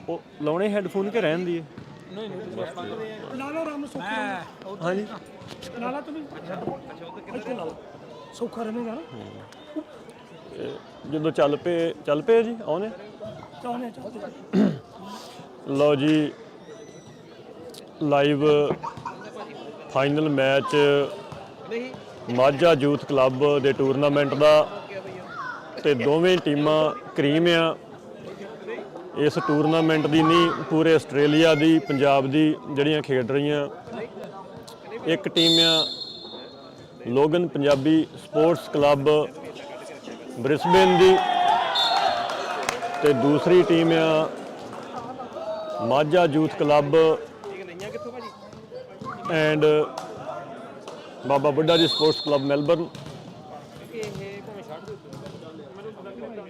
ਉਹ ਲਾਉਣੇ ਹੈਡਫੋਨ ਕਿ ਰਹਿਣ ਦੀ ਨਹੀਂ ਲਾ ਲਓ ਆਰਾਮ ਨਾਲ ਸੌਖਾ ਹਾਂਜੀ ਲਾ ਲਾ ਤੁਸੀਂ ਇੱਥੇ ਲਾ ਲਾ ਸੌਖਾ ਰਹੇਗਾ ਨਾ ਜਦੋਂ ਚੱਲ ਪਏ ਜੀ ਆਉਣੇ ਚਾਹੁੰਦੇ ਲਓ ਜੀ live final match Majha youth club ਦੇ ਟੂਰਨਾਮੈਂਟ ਦਾ ਤੇ ਦੋਵੇਂ ਟੀਮਾਂ ਕਰੀਮ ਆ ਇਸ ਟੂਰਨਾਮੈਂਟ ਦੀ ਨਹੀਂ ਪੂਰੇ ਆਸਟ੍ਰੇਲੀਆ ਦੀ ਪੰਜਾਬ ਦੀ ਜਿਹੜੀਆਂ ਖੇਡ ਰਹੀਆਂ। ਇੱਕ ਟੀਮ ਆ Logan Punjabi sports club Brisbane ਦੀ ਤੇ ਦੂਸਰੀ ਟੀਮ ਆ ਮਾਝਾ ਯੂਥ ਕਲੱਬ ਐਂਡ ਬਾਬਾ ਬੁੱਢਾ ਜੀ ਸਪੋਰਟਸ ਕਲੱਬ ਮੈਲਬਰਨ।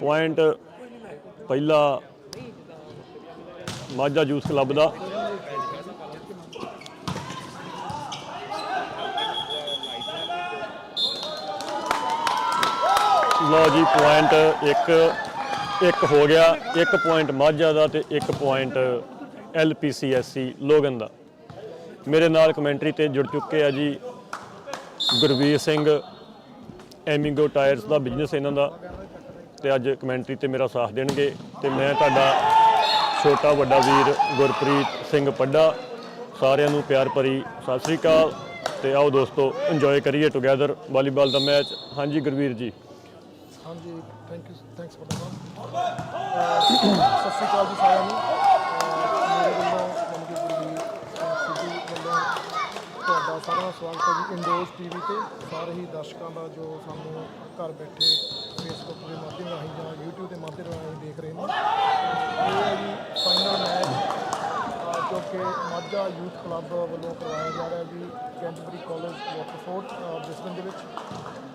ਪੁਆਇੰਟ ਪਹਿਲਾ ਮਾਝਾ ਯੂਥ ਕਲੱਬ ਦਾ ਲਓ ਜੀ ਪੁਆਇੰਟ ਇੱਕ ਹੋ ਗਿਆ। 1 ਪੁਆਇੰਟ ਮਾਝਾ ਦਾ ਤੇ 1 ਪੁਆਇੰਟ LPCSC ਲੋਗਨ ਦਾ। ਮੇਰੇ ਨਾਲ ਕਮੈਂਟਰੀ ਤੇ ਜੁੜ ਚੁੱਕੇ ਆ ਜੀ ਗੁਰਵੀਰ ਸਿੰਘ ਐਮਿੰਗੋ ਟਾਇਰਸ ਦਾ ਬਿਜ਼ਨਸ ਇਹਨਾਂ ਦਾ ਤੇ ਅੱਜ ਕਮੈਂਟਰੀ ਤੇ ਮੇਰਾ ਸਾਥ ਦੇਣਗੇ ਤੇ ਮੈਂ ਤੁਹਾਡਾ ਛੋਟਾ ਵੱਡਾ ਵੀਰ ਗੁਰਪ੍ਰੀਤ ਸਿੰਘ ਪੱਡਾ। ਸਾਰਿਆਂ ਨੂੰ ਪਿਆਰ ਭਰੀ ਸਤਿ ਸ੍ਰੀ ਅਕਾਲ ਤੇ ਆਓ ਦੋਸਤੋ ਇੰਜੋਏ ਕਰੀਏ ਟੁਗੈਦਰ ਵਾਲੀਬਾਲ ਦਾ ਮੈਚ। ਹਾਂਜੀ ਗੁਰਵੀਰ ਜੀ। ਹਾਂਜੀ ਥੈਂਕਸ ਫॉर द ਸਤਿ ਸ਼੍ਰੀ ਅਕਾਲ ਜੀ ਸਾਰਿਆਂ ਨੂੰ। ਮੇਰੇ ਵੱਲੋਂ ਤੁਹਾਡਾ ਸਾਰਿਆਂ ਦਾ ਸਵਾਗਤ ਹੈ ਜੀ ਇੰਡੋਜ਼ ਟੀਵੀ ਤੇ। ਸਾਰੇ ਹੀ ਦਰਸ਼ਕਾਂ ਦਾ ਜੋ ਸਾਨੂੰ ਘਰ ਬੈਠੇ ਫੇਸਬੁੱਕ ਦੇ ਮਾਧਿਅਮ ਰਾਹੀਂ ਜਾਂ YouTube ਦੇ ਮਾਧਿਅਮ ਰਾਹੀਂ ਦੇਖ ਰਹੇ ਨੇ। ਇਹ ਹੈ ਜੀ ਫਾਈਨਲ ਮੈਚ ਜੋ ਕਿ ਮਾਝਾ ਯੂਥ ਕਲੱਬ ਵੱਲੋਂ ਕਰਵਾਇਆ ਜਾ ਰਿਹਾ ਜੀ ਕੈਂਟਰਬਰੀ ਕਾਲਜ ਵਾਟਰਫੋਰਡ ਬ੍ਰਿਸਬਨ ਦੇ ਵਿੱਚ।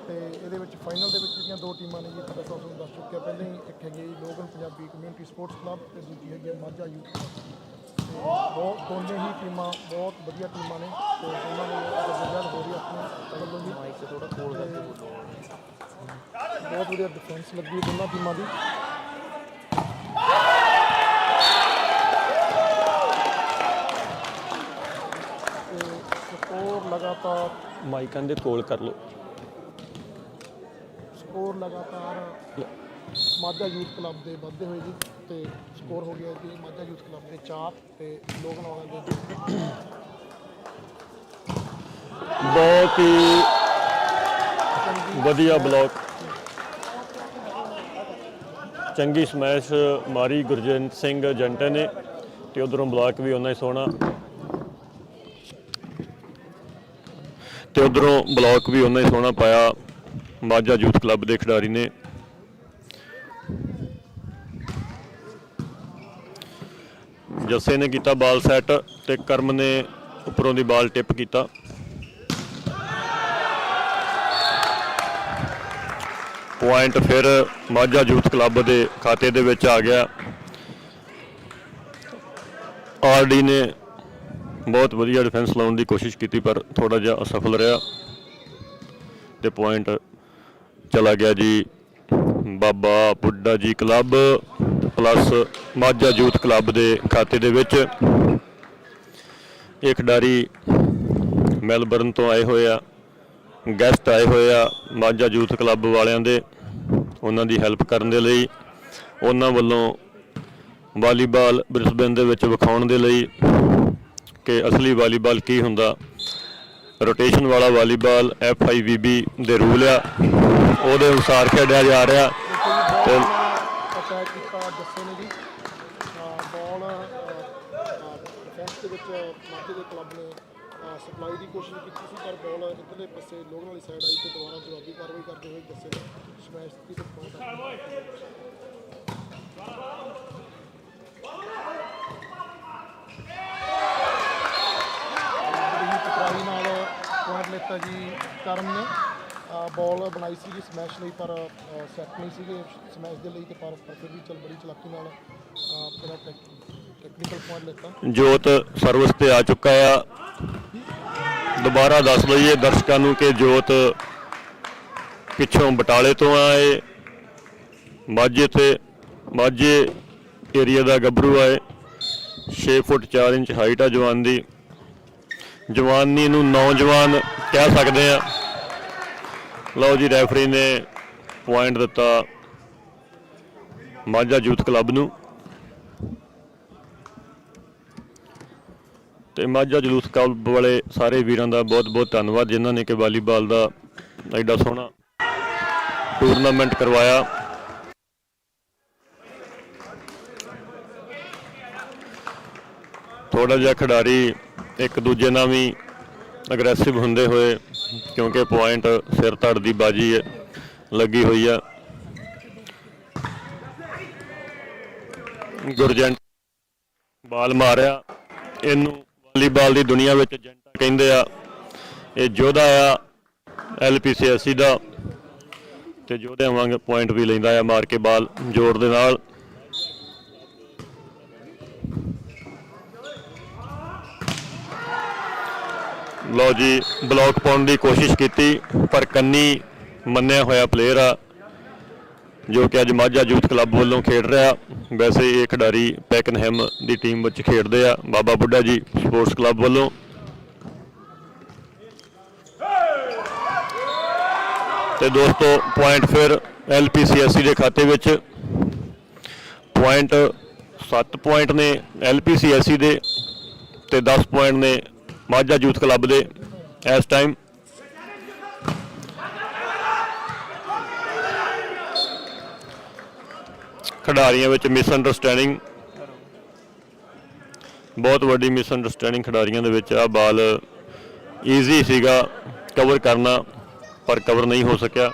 ਤੇ ਇਹਦੇ ਵਿੱਚ ਫਾਈਨਲ ਦੇ ਵਿੱਚ ਜਿਹੜੀਆਂ ਦੋ ਟੀਮਾਂ ਨੇ ਜੀ ਤੁਹਾਡਾ ਤੁਹਾਨੂੰ ਦੱਸ ਚੁੱਕਿਆ ਪਹਿਲਾਂ ਹੀ। ਇੱਕ ਹੈਗੀ Logan Punjabi community sports club ਤੇ ਦੂਜੀ ਹੈਗੀ ਮਾਝਾ ਯੂਥ ਕਲੱਬ। ਦੋਨੇ ਹੀ ਟੀਮਾਂ ਬਹੁਤ ਵਧੀਆ ਟੀਮਾਂ ਨੇ ਤੇ ਉਹਨਾਂ ਨੂੰ ਰਿਜ਼ਲਟ ਹੋ ਰਹੀ ਆਪਣੇ ਵੱਲੋਂ ਜੀ ਥੋੜਾ ਕੋਲ ਬਹੁਤ ਵਧੀਆ ਡਿਫੈਂਸ ਲੱਗੀ ਦੋਨਾਂ ਟੀਮਾਂ ਦੀ। ਤੇ ਸਕੋਰ ਲਗਾਤਾਰ ਮਾਈਕਾਂ ਦੇ ਕੋਲ ਕਰ ਲਓ। ਸਕੋਰ ਲਗਾਤਾਰ ਮਾਝਾ ਯੂਥ ਕਲੱਬ ਦੇ ਵੱਧਦੇ ਹੋਏ ਜੀ ਤੇ ਸਕੋਰ ਹੋ ਗਿਆ ਜੀ ਮਾਝਾ ਯੂਥ ਕਲੱਬ ਦੇ 4 ਤੇ ਲੋਗਨ ਵਾਲਿਆਂ ਦੇ 2। ਬਹੁਤ ਹੀ ਵਧੀਆ ਬਲੌਕ ਚੰਗੀ ਸਮੈਸ਼ ਮਾਰੀ ਗੁਰਜੰਟ ਸਿੰਘ ਜੰਟੇ ਨੇ ਤੇ ਉਧਰੋਂ ਬਲੌਕ ਵੀ ਉਹਨਾਂ ਹੀ ਸੋਹਣਾ ਤੇ ਉਧਰੋਂ ਬਲੌਕ ਵੀ ਉਹਨਾਂ ਹੀ ਸੋਹਣਾ ਪਾਇਆ ਮਾਝਾ ਯੂਥ ਕਲੱਬ ਦੇ ਖਿਡਾਰੀ ਨੇ। ਜੱਸੇ ਨੇ ਕੀਤਾ ਬਾਲ ਸੈੱਟ ਤੇ ਕਰਮ ਨੇ ਉੱਪਰੋਂ ਦੀ ਬਾਲ ਟਿਪ ਕੀਤਾ। ਪੁਆਇੰਟ ਫਿਰ ਮਾਝਾ ਯੂਥ ਕਲੱਬ ਦੇ ਖਾਤੇ ਦੇ ਵਿੱਚ ਆ ਗਿਆ। ਆਰਡੀ ਨੇ ਬਹੁਤ ਵਧੀਆ ਡਿਫੈਂਸ ਲਾਉਣ ਦੀ ਕੋਸ਼ਿਸ਼ ਕੀਤੀ ਪਰ ਥੋੜਾ ਜਿਹਾ ਅਸਫਲ ਰਿਹਾ ਤੇ ਪੁਆਇੰਟ ਚਲਾ ਗਿਆ ਜੀ ਬਾਬਾ ਬੁੱਢਾ ਜੀ club plus Majha youth club ਦੇ ਖਾਤੇ ਦੇ ਵਿੱਚ। ਇਹ ਖਿਡਾਰੀ ਮੈਲਬਰਨ ਤੋਂ ਆਏ ਹੋਏ ਆ, ਗੈਸਟ ਆਏ ਹੋਏ ਆ ਮਾਝਾ ਯੂਥ ਕਲੱਬ ਵਾਲਿਆਂ ਦੇ, ਉਹਨਾਂ ਦੀ ਹੈਲਪ ਕਰਨ ਦੇ ਲਈ। ਉਹਨਾਂ ਵੱਲੋਂ ਵਾਲੀਬਾਲ ਬ੍ਰਿਸਬੇਨ ਦੇ ਵਿੱਚ ਵਿਖਾਉਣ ਦੇ ਲਈ ਕਿ ਅਸਲੀ ਵਾਲੀਬਾਲ ਕੀ ਹੁੰਦਾ। ਰੋਟੇਸ਼ਨ ਵਾਲਾ ਵਾਲੀਬਾਲ FIVB ਦੇ ਰੂਲ ਆ, ਉਹਦੇ ਅਨੁਸਾਰ ਖੇਡਿਆ ਜਾ ਰਿਹਾ ਤੇ ਅਟੈਕ ਕੀਤਾ ਜੱਸੇ ਨੇ ਜੀ ਬਾਲ ਡਿਫੈਂਸ ਦੇ ਵਿੱਚ ਮਾਝੇ ਦੇ ਕਲੱਬ ਨੇ ਸਪਲਾਈ ਦੀ ਕੋਸ਼ਿਸ਼ ਕੀਤੀ ਸੀ ਪਰ ਬਾਲ ਇੱਧਰਲੇ ਪਾਸੇ ਲੋਗਨ ਵਾਲੀ ਸਾਈਡ ਆਈ ਤੇ ਦੁਬਾਰਾ ਜਵਾਬੀ ਕਾਰਵਾਈ ਕਰਦੇ ਹੋਏ ਜੱਸੇ ਨੇ ਸਮੈਸ਼ ਦੀ ਟਕਰਾਈ ਨਾਲ ਪੁਆਇੰਟ ਲਿੱਤਾ ਜੀ ਕਰਮ ਨੇ। ਬॉल ਬਣਾਈ ਸੀ ਸਮੈਸ਼ ਲਈ ਪਰ ਸੈੱਟ ਨਹੀਂ ਸੀਗੇ ਸਮੈਸ਼ ਦੇ ਲਈ ਤੇ ਪਰ ਫਿਰ ਵੀ ਬੜੀ ਚਲਾਕੀ ਨਾਲ ਪੂਰਾ ਟੈਕਨੀਕਲ ਪੁਆਇੰਟ ਲਿੱਤਾ। ਜੋਤ ਸਰਵਿਸ ਤੇ ਆ ਚੁੱਕਾ ਆ। ਦੁਬਾਰਾ ਦੱਸ ਦਈਏ ਦਰਸ਼ਕਾਂ ਨੂੰ ਕਿ ਜੋਤ ਪਿੱਛੋਂ ਬਟਾਲੇ ਤੋਂ ਆਏ, ਮਾਝੇ ਏਰੀਆ ਦਾ ਗੱਭਰੂ ਆਏ 6 ਫੁੱਟ 4 ਇੰਚ ਹਾਈਟ ਆ ਜਵਾਨ ਦੀ। ਜਵਾਨੀ ਨੂੰ ਨੌਜਵਾਨ ਕਹਿ ਸਕਦੇ ਆ। ਲਓ ਜੀ, ਰੈਫਰੀ ਨੇ ਪੁਆਇੰਟ ਦਿੱਤਾ ਮਾਝਾ ਯੂਥ ਕਲੱਬ ਨੂੰ। ਤੇ ਮਾਝਾ ਯੂਥ ਕਲੱਬ ਵਾਲੇ ਸਾਰੇ ਵੀਰਾਂ ਦਾ ਬਹੁਤ ਬਹੁਤ ਧੰਨਵਾਦ ਜਿਨ੍ਹਾਂ ਨੇ ਕਿ ਵਾਲੀਬਾਲ ਦਾ ਐਡਾ ਸੋਹਣਾ ਟੂਰਨਾਮੈਂਟ ਕਰਵਾਇਆ। ਥੋੜ੍ਹਾ ਜਿਹਾ ਖਿਡਾਰੀ ਇੱਕ ਦੂਜੇ ਨਾਲ ਵੀ ਅਗਰੈਸਿਵ ਹੁੰਦੇ ਹੋਏ, ਕਿਉਂਕਿ ਪੁਆਇੰਟ ਸਿਰ ਧੜ ਦੀ ਬਾਜੀ ਲੱਗੀ ਹੋਈ ਆ। ਗੁਰਜੰਟ ਬਾਲ ਮਾਰਿਆ। ਇਹਨੂੰ ਵਾਲੀਬਾਲ ਦੀ ਦੁਨੀਆ ਵਿੱਚ ਏਜੰਟਾ ਕਹਿੰਦੇ ਆ। ਇਹ ਯੋਧਾ ਆ LPCSC ਦਾ, ਤੇ ਯੋਧਿਆਂ ਵਾਂਗ ਪੁਆਇੰਟ ਵੀ ਲੈਂਦਾ ਆ ਮਾਰ ਕੇ ਬਾਲ ਜ਼ੋਰ ਦੇ ਨਾਲ। ਲਓ ਜੀ, ਬਲੌਕ ਪਾਉਣ ਦੀ ਕੋਸ਼ਿਸ਼ ਕੀਤੀ ਪਰ ਕੰਨੀ ਮੰਨਿਆ ਹੋਇਆ ਪਲੇਅਰ ਆ ਜੋ ਕਿ ਅੱਜ ਮਾਝਾ ਯੂਥ ਕਲੱਬ ਵੱਲੋਂ ਖੇਡ ਰਿਹਾ। ਵੈਸੇ ਇਹ ਖਿਡਾਰੀ ਪੈਕਨਹੈਮ ਦੀ ਟੀਮ ਵਿੱਚ ਖੇਡਦੇ ਆ ਬਾਬਾ ਬੁੱਢਾ ਜੀ ਸਪੋਰਟਸ ਕਲੱਬ ਵੱਲੋਂ। ਤੇ ਦੋਸਤੋ, ਪੁਆਇੰਟ ਫਿਰ LPCSC ਦੇ ਖਾਤੇ ਵਿੱਚ। ਪੁਆਇੰਟ 7 ਪੁਆਇੰਟ ਨੇ LPCSC ਦੇ ਤੇ 10 ਪੁਆਇੰਟ ਨੇ ਮਾਝਾ ਯੂਥ ਕਲੱਬ ਦੇ ਇਸ ਟਾਈਮ। ਖਿਡਾਰੀਆਂ ਵਿੱਚ ਮਿਸਅੰਡਰਸਟੈਂਡਿੰਗ, ਬਹੁਤ ਵੱਡੀ ਮਿਸਅੰਡਰਸਟੈਂਡਿੰਗ ਖਿਡਾਰੀਆਂ ਦੇ ਵਿੱਚ। ਆ ਬਾਲ ਈਜ਼ੀ ਸੀਗਾ ਕਵਰ ਕਰਨਾ ਪਰ ਕਵਰ ਨਹੀਂ ਹੋ ਸਕਿਆ।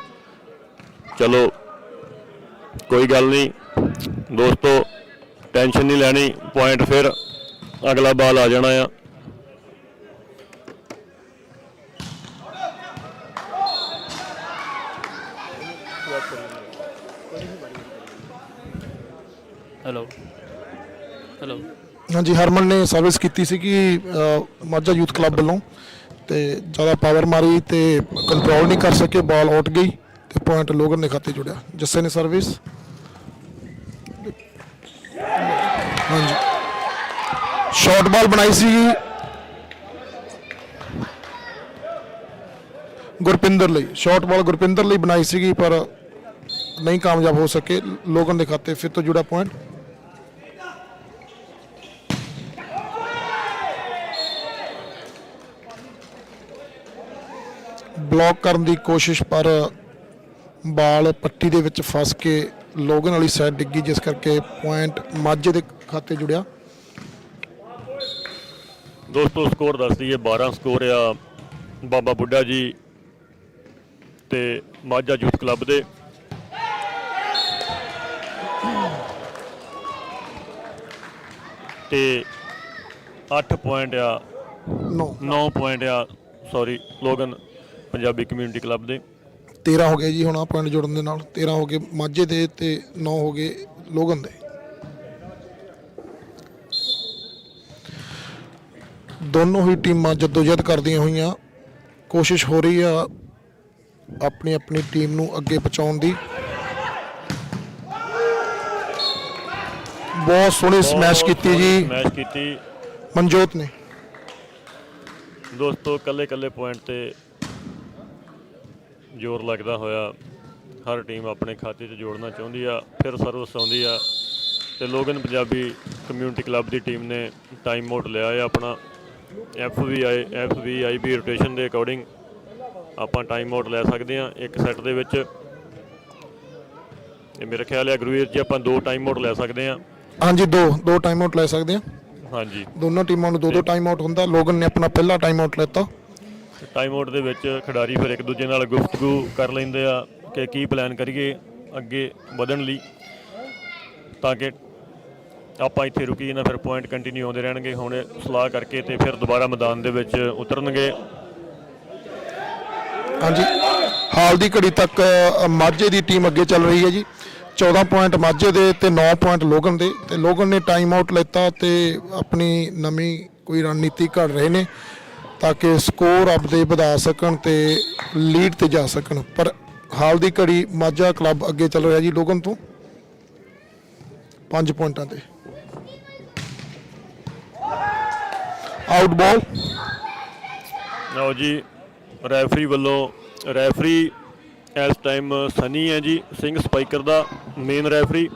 ਚਲੋ ਕੋਈ ਗੱਲ ਨਹੀਂ ਦੋਸਤੋ, ਟੈਨਸ਼ਨ ਨਹੀਂ ਲੈਣੀ। ਪੁਆਇੰਟ ਫਿਰ ਅਗਲਾ ਬਾਲ ਆ ਜਾਣਾ ਆ। ਹੈਲੋ ਹੈਲੋ ਹਾਂਜੀ, ਹਰਮਨ ਨੇ ਸਰਵਿਸ ਕੀਤੀ ਸੀ ਕਿ ਮਾਝਾ ਯੂਥ ਕਲੱਬ ਵੱਲੋਂ, ਤੇ ਜ਼ਿਆਦਾ ਪਾਵਰ ਮਾਰੀ ਤੇ ਕੰਟਰੋਲ ਨਹੀਂ ਕਰ ਸਕੇ, ਬਾਲ ਆਊਟ ਗਈ ਤੇ ਪੁਆਇੰਟ ਲੋਗਨ ਦੇ ਖਾਤੇ ਜੁੜਿਆ। ਜੱਸੇ ਨੇ ਸਰਵਿਸ, ਹਾਂਜੀ ਸ਼ਾਰਟ ਬਾਲ ਬਣਾਈ ਸੀ ਗੁਰਪਿੰਦਰ ਲਈ। ਸ਼ਾਰਟ ਬਾਲ ਗੁਰਪਿੰਦਰ ਲਈ ਬਣਾਈ ਸੀਗੀ ਪਰ ਨਹੀਂ ਕਾਮਯਾਬ ਹੋ ਸਕੇ। ਲੋਗਨ ਦੇ ਖਾਤੇ ਫਿਰ ਤੋਂ ਜੁੜਾ ਪੁਆਇੰਟ। ਬਲੌਕ ਕਰਨ ਦੀ ਕੋਸ਼ਿਸ਼ ਪਰ ਬਾਲ ਪੱਟੀ ਦੇ ਵਿੱਚ ਫਸ ਕੇ ਲੋਗਨ ਵਾਲੀ ਸਾਈਡ ਡਿੱਗੀ, ਜਿਸ ਕਰਕੇ ਪੁਆਇੰਟ ਮਾਝੇ ਦੇ ਖਾਤੇ ਜੁੜਿਆ। ਦੋਸਤੋ ਸਕੋਰ ਦੱਸ ਦਈਏ, 12 ਸਕੋਰ ਆ ਬਾਬਾ ਬੁੱਢਾ ਜੀ ਤੇ ਮਾਝਾ ਯੂਥ ਕਲੱਬ ਦੇ। ਤੇ 8 ਪੁਆਇੰਟ ਆ 9 ਪੁਆਇੰਟ ਆ sorry Logan Punjabi community club ਦੇ। 13 ਹੋ ਗਏ ਜੀ ਹੁਣ ਆ ਪੁਆਇੰਟ ਜੁੜਨ ਦੇ ਨਾਲ। 13 ਹੋ ਗਏ ਮਾਝੇ ਦੇ ਤੇ 9 ਹੋ ਗਏ ਲੋਗਨ ਦੇ। ਦੋਨੋਂ ਹੀ ਟੀਮਾਂ ਜਦੋਜਹਿਦ ਕਰਦੀਆਂ ਹੋਈਆਂ, ਕੋਸ਼ਿਸ਼ ਹੋ ਰਹੀ ਆ ਆਪਣੀ ਆਪਣੀ ਟੀਮ ਨੂੰ ਅੱਗੇ ਪਹੁੰਚਾਉਣ ਦੀ। ਬਹੁਤ ਸੋਹਣੀ ਸਮੈਸ਼ ਕੀਤੀ ਜੀ, ਸਮੈਸ਼ ਕੀਤੀ ਮਨਜੋਤ ਨੇ। ਦੋਸਤੋ ਕੱਲੇ ਕੱਲੇ ਪੁਆਇੰਟ ਤੇ ਜ਼ੋਰ ਲੱਗਦਾ ਹੋਇਆ ਹਰ ਟੀਮ ਆਪਣੇ ਖਾਤੇ 'ਚ ਜੋੜਨਾ ਚਾਹੁੰਦੀ ਆ, ਫਿਰ ਸਰਵਿਸ ਆਉਂਦੀ ਆ। ਤੇ ਲੋਗਨ ਪੰਜਾਬੀ ਕਮਿਊਨਿਟੀ ਕਲੱਬ ਦੀ ਟੀਮ ਨੇ ਟਾਈਮ ਆਊਟ ਲਿਆ ਹੈ ਆਪਣਾ। FVIB ਰੋਟੇਸ਼ਨ ਦੇ ਅਕੋਰਡਿੰਗ ਆਪਾਂ ਟਾਈਮ ਆਊਟ ਲੈ ਸਕਦੇ ਹਾਂ ਇੱਕ ਸੈੱਟ ਦੇ ਵਿੱਚ। ਇਹ ਮੇਰਾ ਖਿਆਲ ਹੈ ਗੁਰਵੀਰ ਜੀ ਆਪਾਂ 2 ਟਾਈਮ ਆਊਟ ਲੈ ਸਕਦੇ ਹਾਂ। ਹਾਂਜੀ, ਦੋ ਟਾਈਮ ਆਊਟ ਲੈ ਸਕਦੇ ਆ। ਹਾਂਜੀ, ਦੋਨੋਂ ਟੀਮਾਂ ਨੂੰ 2-2 ਟਾਈਮ ਆਊਟ ਹੁੰਦਾ। ਲੋਗਨ ਨੇ ਆਪਣਾ ਪਹਿਲਾ ਟਾਈਮ ਆਊਟ ਲੈਤਾ। ਟਾਈਮ ਆਊਟ ਦੇ ਵਿੱਚ ਖਿਡਾਰੀ ਫਿਰ ਇੱਕ ਦੂਜੇ ਨਾਲ ਗੁਫ਼ਤਗੂ ਕਰ ਲੈਂਦੇ ਆ ਕਿ ਕੀ ਪਲਾਨ ਕਰੀਏ ਅੱਗੇ ਵਧਣ ਲਈ, ਤਾਂ ਕਿ ਆਪਾਂ ਇੱਥੇ ਰੁਕੀਏ ਨਾ, ਫਿਰ ਪੁਆਇੰਟ ਕੰਟੀਨਿਊ ਆਉਂਦੇ ਰਹਿਣਗੇ। ਹੁਣ ਸਲਾਹ ਕਰਕੇ ਤੇ ਫਿਰ ਦੁਬਾਰਾ ਮੈਦਾਨ ਦੇ ਵਿੱਚ ਉਤਰਨਗੇ। ਹਾਂਜੀ, ਹਾਲ ਦੀ ਘੜੀ ਤੱਕ ਮਾਝੇ ਦੀ ਟੀਮ ਅੱਗੇ ਚੱਲ ਰਹੀ ਹੈ ਜੀ। 14 ਪੁਆਇੰਟ ਮਾਝੇ ਦੇ ਤੇ 9 ਪੁਆਇੰਟ ਲੋਗਨ ਦੇ। ਤੇ ਲੋਗਨ ਨੇ ਟਾਈਮ ਆਊਟ ਲੈਤਾ ਤੇ ਆਪਣੀ ਨਵੀਂ ਕੋਈ ਰਣਨੀਤੀ ਘੜ ਰਹੇ ਨੇ ਤਾਂ ਕਿ ਸਕੋਰ ਆਪਦੇ ਵਧਾ ਸਕਣ ਤੇ ਲੀਡ ਤੇ ਜਾ ਸਕਣ। ਪਰ ਹਾਲ ਦੀ ਘੜੀ ਮਾਝਾ ਕਲੱਬ ਅੱਗੇ ਚੱਲ ਰਿਹਾ ਜੀ ਲੋਗਨ ਤੋਂ 5 ਪੁਆਇੰਟਾਂ ਤੇ। ਆਊਟ ਬਾਲ। ਲਓ ਜੀ ਰੈਫਰੀ ਵੱਲੋਂ, ਰੈਫਰੀ ਇਸ ਟਾਈਮ ਸਨੀ ਹੈ ਜੀ ਸਿੰਘ ਸਪਾਈਕਰ ਦਾ ਮੇਨ ਰੈਫਰੀ,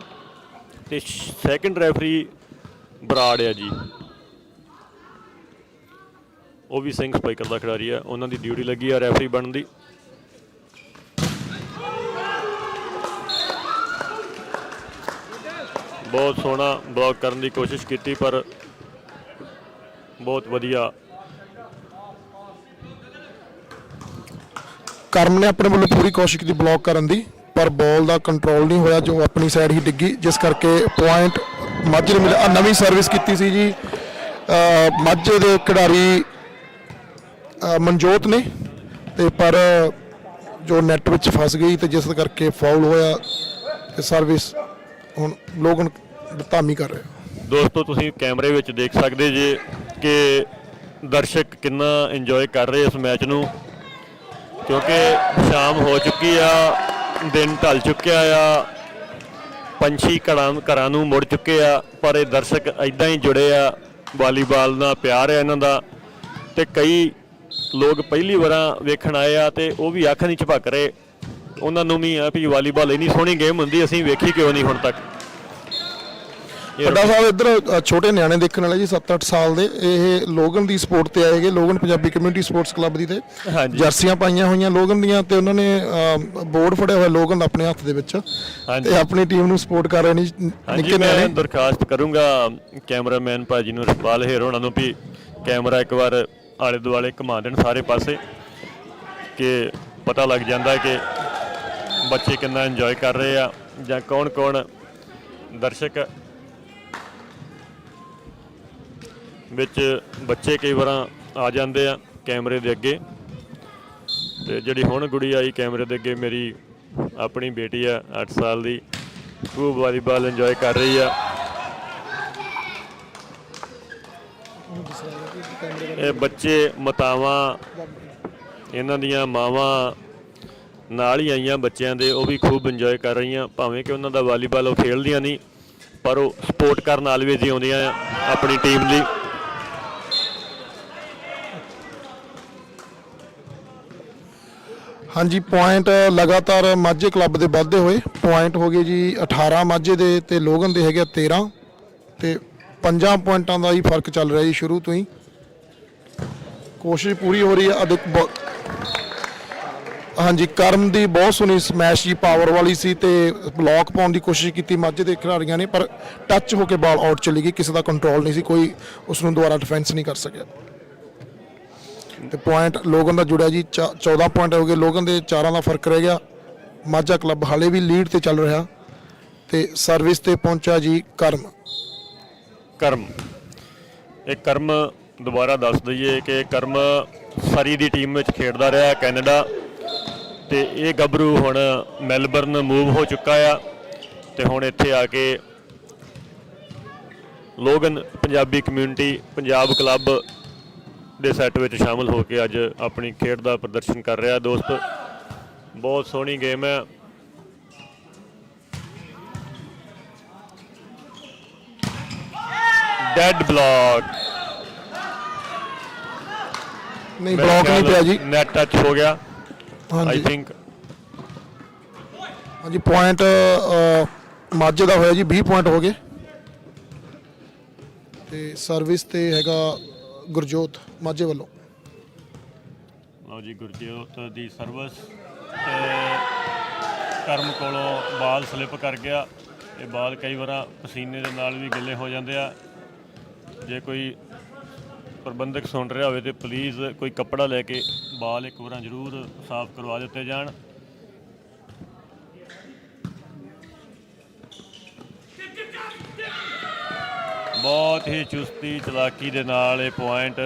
ਤੇ ਸੈਕੰਡ ਰੈਫਰੀ ਬਰਾੜ ਆ ਜੀ, ਉਹ ਵੀ ਸਿੰਘ ਸਪਾਈਕਰ ਦਾ ਖਿਡਾਰੀ ਆ। ਉਹਨਾਂ ਦੀ ਡਿਊਟੀ ਲੱਗੀ ਆ ਰੈਫਰੀ ਬਣਨ ਦੀ। ਬਹੁਤ ਸੋਹਣਾ ਬਲੌਕ ਕਰਨ ਦੀ ਕੋਸ਼ਿਸ਼ ਕੀਤੀ ਪਰ ਬਹੁਤ ਵਧੀਆ। ਕਰਮ ਨੇ ਆਪਣੇ ਵੱਲੋਂ ਪੂਰੀ ਕੋਸ਼ਿਸ਼ ਕੀਤੀ ਬਲੌਕ ਕਰਨ ਦੀ, ਪਰ ਬਾਲ ਦਾ ਕੰਟਰੋਲ ਨਹੀਂ ਹੋਇਆ, ਜੋ ਆਪਣੀ ਸਾਈਡ ਹੀ ਡਿੱਗੀ, ਜਿਸ ਕਰਕੇ ਪੁਆਇੰਟ ਮਾਝੇ ਨੂੰ ਮਿਲਿਆ। ਨਵੀਂ ਸਰਵਿਸ ਕੀਤੀ ਸੀ ਜੀ ਮਾਝੇ ਦੇ ਖਿਡਾਰੀ ਮਨਜੋਤ ਨੇ, ਤੇ ਪਰ ਜੋ ਨੈੱਟ ਵਿੱਚ ਫਸ ਗਈ ਤੇ ਜਿਸ ਕਰਕੇ ਫਾਉਲ ਹੋਇਆ ਤੇ ਸਰਵਿਸ ਹੁਣ ਲੋਗਨ ਧਾਮੀ ਕਰ ਰਿਹਾ। ਦੋਸਤੋ ਤੁਸੀਂ ਕੈਮਰੇ ਵਿੱਚ ਦੇਖ ਸਕਦੇ ਜੇ ਕਿ ਦਰਸ਼ਕ ਕਿੰਨਾ ਇੰਜੋਏ ਕਰ ਰਹੇ ਇਸ ਮੈਚ ਨੂੰ, ਕਿਉਂਕਿ ਸ਼ਾਮ ਹੋ ਚੁੱਕੀ ਆ, ਦਿਨ ਢਲ ਚੁੱਕਿਆ ਆ, ਪੰਛੀ ਘਰਾਂ ਨੂੰ ਮੁੜ ਚੁੱਕੇ ਆ, ਪਰ ਇਹ ਦਰਸ਼ਕ ਇੱਦਾਂ ਹੀ ਜੁੜੇ ਆ। ਵਾਲੀਬਾਲ ਨਾਲ ਪਿਆਰ ਹੈ ਇਹਨਾਂ ਦਾ, ਤੇ ਕਈ ਲੋਕ ਪਹਿਲੀ ਵਾਰਾਂ ਵੇਖਣ ਆਏ ਆ ਤੇ ਉਹ ਵੀ ਅੱਖ ਨਹੀਂ ਝਪਕ ਰਹੇ। ਉਹਨਾਂ ਨੂੰ ਵੀ ਆ ਵੀ ਵਾਲੀਬਾਲ ਇੰਨੀ ਸੋਹਣੀ ਗੇਮ ਹੁੰਦੀ, ਅਸੀਂ ਵੇਖੀ ਕਿਉਂ ਨਹੀਂ ਹੁਣ ਤੱਕ। ਵੱਡਾ ਸਾਹਿਬ ਇੱਧਰ ਛੋਟੇ ਨਿਆਣੇ ਦੇਖਣ ਵਾਲੇ ਜੀ 7-8 ਸਾਲ ਦੇ, ਇਹ ਲੋਗਨ ਦੀ ਸਪੋਰਟ ਤੇ ਆਏਗੇ, Logan Punjabi community sports club ਦੀ, ਤੇ ਜਰਸੀਆਂ ਪਾਈਆਂ ਹੋਈਆਂ ਲੋਗਨ ਦੀਆਂ, ਤੇ ਉਹਨਾਂ ਨੇ ਬੋਰਡ ਫੜਿਆ ਹੋਇਆ ਲੋਗਨ ਆਪਣੇ ਹੱਥ ਦੇ ਵਿੱਚ, ਤੇ ਆਪਣੀ ਟੀਮ ਨੂੰ ਸਪੋਰਟ ਕਰ ਰਹੇ ਨੇ ਨਿੱਕੇ ਨਿਆਣੇ। ਮੈਂ ਦਰਖਾਸਤ ਕਰੂੰਗਾ ਕੈਮਰਾਮੈਨ ਭਾਜੀ ਨੂੰ, ਰਸਪਾਲ ਹੇਰ ਹੋਣਾ ਨੂੰ, ਵੀ ਕੈਮਰਾ ਇੱਕ ਵਾਰ ਆਲੇ ਦੁਆਲੇ ਘੁਮਾ ਦੇਣ ਸਾਰੇ ਪਾਸੇ, ਕਿ ਪਤਾ ਲੱਗ ਜਾਂਦਾ ਕਿ ਬੱਚੇ ਕਿੰਨਾ ਇੰਜੋਏ ਕਰ ਰਹੇ ਆ ਜਾਂ ਕੌਣ ਕੌਣ ਦਰਸ਼ਕ ਵਿੱਚ। ਬੱਚੇ ਕਈ ਵਾਰ ਆ ਜਾਂਦੇ ਆ ਕੈਮਰੇ ਦੇ ਅੱਗੇ, ਤੇ ਜਿਹੜੀ ਹੁਣ ਗੁੜੀ ਆਈ ਕੈਮਰੇ ਦੇ ਅੱਗੇ ਮੇਰੀ ਆਪਣੀ ਬੇਟੀ ਆ 8 ਸਾਲ ਦੀ, ਖੂਬ ਵਾਲੀਬਾਲ ਇੰਜੋਏ ਕਰ ਰਹੀ ਆ। ਇਹ ਬੱਚੇ ਮਾਤਾਵਾਂ, ਇਹਨਾਂ ਦੀਆਂ ਮਾਵਾਂ ਨਾਲ ਹੀ ਆਈਆਂ ਬੱਚਿਆਂ ਦੇ, ਉਹ ਵੀ ਖੂਬ ਇੰਜੋਏ ਕਰ ਰਹੀਆਂ, ਭਾਵੇਂ ਕਿ ਉਹਨਾਂ ਦਾ ਵਾਲੀਬਾਲ ਉਹ ਖੇਡਦੀਆਂ ਨਹੀਂ, ਪਰ ਉਹ ਸਪੋਰਟ ਕਰਨ ਆਲਵੇਜ਼ ਹੀ ਆਉਂਦੀਆਂ ਆ ਆਪਣੀ ਟੀਮ ਲਈ। ਹਾਂਜੀ, ਪੁਆਇੰਟ ਲਗਾਤਾਰ ਮਾਝੇ ਕਲੱਬ ਦੇ ਵੱਧਦੇ ਹੋਏ ਪੁਆਇੰਟ ਹੋ ਗਏ ਜੀ 18 ਮਾਝੇ ਦੇ, ਤੇ ਲੋਗਨ ਦੇ ਹੈਗੇ 13, ਤੇ 5 ਪੁਆਇੰਟਾਂ ਦਾ ਹੀ ਫਰਕ ਚੱਲ ਰਿਹਾ ਜੀ ਸ਼ੁਰੂ ਤੋਂ ਹੀ। ਕੋਸ਼ਿਸ਼ ਪੂਰੀ ਹੋ ਰਹੀ ਹੈ। ਹਾਂਜੀ, ਕਰਮ ਦੀ ਬਹੁਤ ਸੋਹਣੀ ਸਮੈਸ਼ ਜੀ ਪਾਵਰ ਵਾਲੀ ਸੀ, ਤੇ ਬਲੌਕ ਪਾਉਣ ਦੀ ਕੋਸ਼ਿਸ਼ ਕੀਤੀ ਮਾਝੇ ਦੇ ਖਿਡਾਰੀਆਂ ਨੇ, ਪਰ ਟੱਚ ਹੋ ਕੇ ਬਾਲ ਆਊਟ ਚਲੀ ਗਈ, ਕਿਸੇ ਦਾ ਕੰਟਰੋਲ ਨਹੀਂ ਸੀ, ਕੋਈ ਉਸ ਨੂੰ ਦੁਬਾਰਾ ਡਿਫੈਂਸ ਨਹੀਂ ਕਰ ਸਕਿਆ। ਤੇ ਪੁਆਇੰਟ ਲੋਗਨ ਦਾ ਜੁੜਿਆ ਜੀ 14 ਪੁਆਇੰਟ ਹੋ ਗਏ, ਲੋਗਨ ਦੇ 4 ਦਾ ਫਰਕ ਰਹਿ ਗਿਆ। ਮਾਝਾ ਕਲੱਬ ਹਾਲੇ ਵੀ ਲੀਡ ਤੇ ਚੱਲ ਰਿਹਾ, ਤੇ ਸਰਵਿਸ ਤੇ ਪਹੁੰਚਿਆ ਜੀ ਕਰਮ। ਇਹ ਕਰਮ ਦੁਬਾਰਾ ਦੱਸ ਦਈਏ ਕਿ ਕਰਮ ਸਰੀ ਦੀ ਟੀਮ ਵਿੱਚ ਖੇਡਦਾ ਰਿਹਾ ਕੈਨੇਡਾ, ਤੇ ਇਹ ਗੱਭਰੂ ਹੁਣ ਮੈਲਬਰਨ ਮੂਵ ਹੋ ਚੁੱਕਾ ਆ, ਤੇ ਹੁਣ ਇੱਥੇ ਆ ਕੇ Logan Punjabi community Punjab club ਦੇ ਸੈੱਟ ਵਿੱਚ ਸ਼ਾਮਲ ਹੋ ਕੇ ਅੱਜ ਆਪਣੀ ਖੇਡ ਦਾ ਪ੍ਰਦਰਸ਼ਨ ਕਰ ਰਿਹਾ। ਦੋਸਤ ਬਹੁਤ ਸੋਹਣੀ ਗੇਮ ਹੈ। ਡੈਡ ਬਲੌਕ ਨਹੀਂ, ਬਲੌਕ ਨਹੀਂ ਪਿਆ ਜੀ, ਨੈਟ ਟੱਚ ਹੋ ਗਿਆ ਆਈ ਥਿੰਕ। ਹਾਂਜੀ, ਪੁਆਇੰਟ ਮਾਝੇ ਦਾ ਹੋਇਆ ਜੀ 20 ਪੁਆਇੰਟ ਹੋ ਗਏ, ਤੇ ਸਰਵਿਸ ਤੇ ਹੈਗਾ ਗੁਰਜੋਤ ਮਾਝੇ ਵੱਲੋਂ। ਲਓ ਜੀ ਗੁਰਜੋਤ ਦੀ ਸਰਵਿਸ, ਤੇ ਕਰਮ ਕੋਲੋਂ ਬਾਲ ਸਲਿੱਪ ਕਰ ਗਿਆ। ਇਹ ਬਾਲ ਕਈ ਵਾਰ ਪਸੀਨੇ ਦੇ ਨਾਲ ਵੀ ਗਿੱਲੇ ਹੋ ਜਾਂਦੇ ਆ। ਜੇ ਕੋਈ ਪ੍ਰਬੰਧਕ ਸੁਣ ਰਿਹਾ ਹੋਵੇ ਤਾਂ ਪਲੀਜ਼ ਕੋਈ ਕੱਪੜਾ ਲੈ ਕੇ ਬਾਲ ਇੱਕ ਵਾਰ ਜ਼ਰੂਰ ਸਾਫ਼ ਕਰਵਾ ਦਿੱਤੇ ਜਾਣ। ਬਹੁਤ ਹੀ ਚੁਸਤੀ ਚਲਾਕੀ ਦੇ ਨਾਲ ਇਹ ਪੁਆਇੰਟ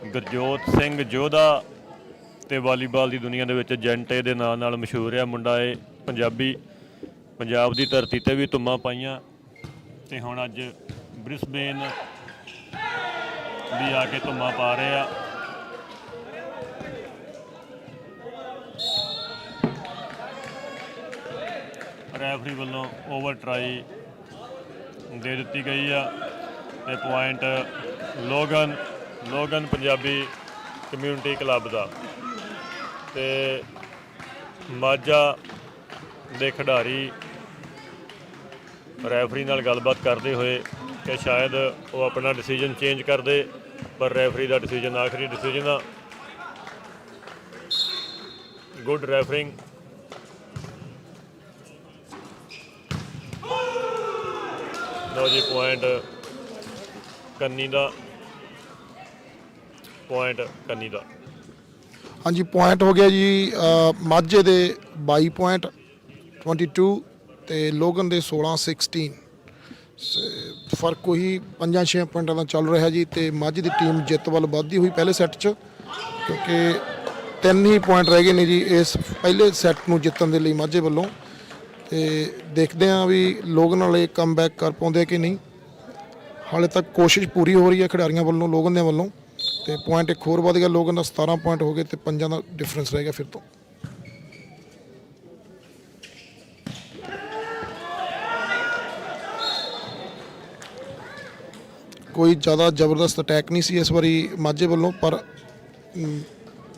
ਗੁਰਜੋਤ ਸਿੰਘ ਜੋਧਾ, ਤੇ ਵਾਲੀਬਾਲ ਦੀ ਦੁਨੀਆ ਦੇ ਵਿੱਚ ਜੈਂਟੇ ਦੇ ਨਾਂ ਨਾਲ ਮਸ਼ਹੂਰ ਆ ਮੁੰਡਾ। ਇਹ ਪੰਜਾਬੀ, ਪੰਜਾਬ ਦੀ ਧਰਤੀ 'ਤੇ ਵੀ ਧੁੰਮਾਂ ਪਾਈਆਂ, ਤੇ ਹੁਣ ਅੱਜ ਬ੍ਰਿਸਬੇਨ ਵੀ ਆ ਕੇ ਧੁੰਮਾਂ ਪਾ ਰਹੇ ਆ। ਰੈਫਰੀ ਵੱਲੋਂ ਓਵਰ ਟਰਾਈ ਦੇ ਦਿੱਤੀ ਗਈ ਆ, ਤੇ point Logan Punjabi community club ਦਾ। ਤੇ ਮਾਝਾ ਦੇ ਖਿਡਾਰੀ ਰੈਫਰੀ ਨਾਲ ਗੱਲਬਾਤ ਕਰਦੇ ਹੋਏ ਕਿ ਸ਼ਾਇਦ ਉਹ ਆਪਣਾ ਡਿਸੀਜਨ ਚੇਂਜ ਕਰਦੇ, ਪਰ ਰੈਫਰੀ ਦਾ ਡਿਸੀਜਨ ਆਖਰੀ ਡਿਸੀਜਨ ਆ। ਗੁੱਡ ਰੈਫਰਿੰਗ। ਲਓ ਜੀ ਪੁਆਇੰਟ ਕੰਨੀ ਦਾ, ਹਾਂਜੀ ਪੁਆਇੰਟ ਹੋ ਗਿਆ ਜੀ ਮਾਝੇ ਦੇ 22 ਪੁਆਇੰਟ 22 ਤੇ ਲੋਗਨ ਦੇ 16 ਫਰਕ ਉਹੀ 5-6 ਪੁਆਇੰਟਾਂ ਦਾ ਚੱਲ ਰਿਹਾ ਜੀ। ਤੇ ਮਾਝੇ ਦੀ ਟੀਮ ਜਿੱਤ ਵੱਲ ਵੱਧਦੀ ਹੋਈ ਪਹਿਲੇ ਸੈੱਟ 'ਚ, ਕਿਉਂਕਿ 3 ਹੀ ਪੁਆਇੰਟ ਰਹਿ ਗਏ ਨੇ ਜੀ ਇਸ ਪਹਿਲੇ ਸੈੱਟ ਨੂੰ ਜਿੱਤਣ ਦੇ ਲਈ ਮਾਝੇ ਵੱਲੋਂ। ਤੇ ਦੇਖਦੇ ਹਾਂ ਵੀ ਲੋਗਨ ਵਾਲੇ ਕਮਬੈਕ ਕਰ ਪਾਉਂਦੇ ਕਿ ਨਹੀਂ। ਹਾਲੇ ਤੱਕ ਕੋਸ਼ਿਸ਼ ਪੂਰੀ ਹੋ ਰਹੀ ਹੈ ਖਿਡਾਰੀਆਂ ਵੱਲੋਂ, ਲੋਗਨ ਦੇ ਵੱਲੋਂ। ਤੇ ਪੁਆਇੰਟ ਇੱਕ ਹੋਰ ਵੱਧ ਗਿਆ, ਲੋਗਨ ਦਾ 17 ਪੁਆਇੰਟ ਹੋ ਗਏ ਤੇ 5 ਦਾ ਡਿਫਰੈਂਸ ਰਹਿ ਗਿਆ ਫਿਰ ਤੋਂ। ਕੋਈ ਜ਼ਿਆਦਾ ਜ਼ਬਰਦਸਤ ਅਟੈਕ ਨਹੀਂ ਸੀ ਇਸ ਵਾਰੀ ਮਾਝੇ ਵੱਲੋਂ, ਪਰ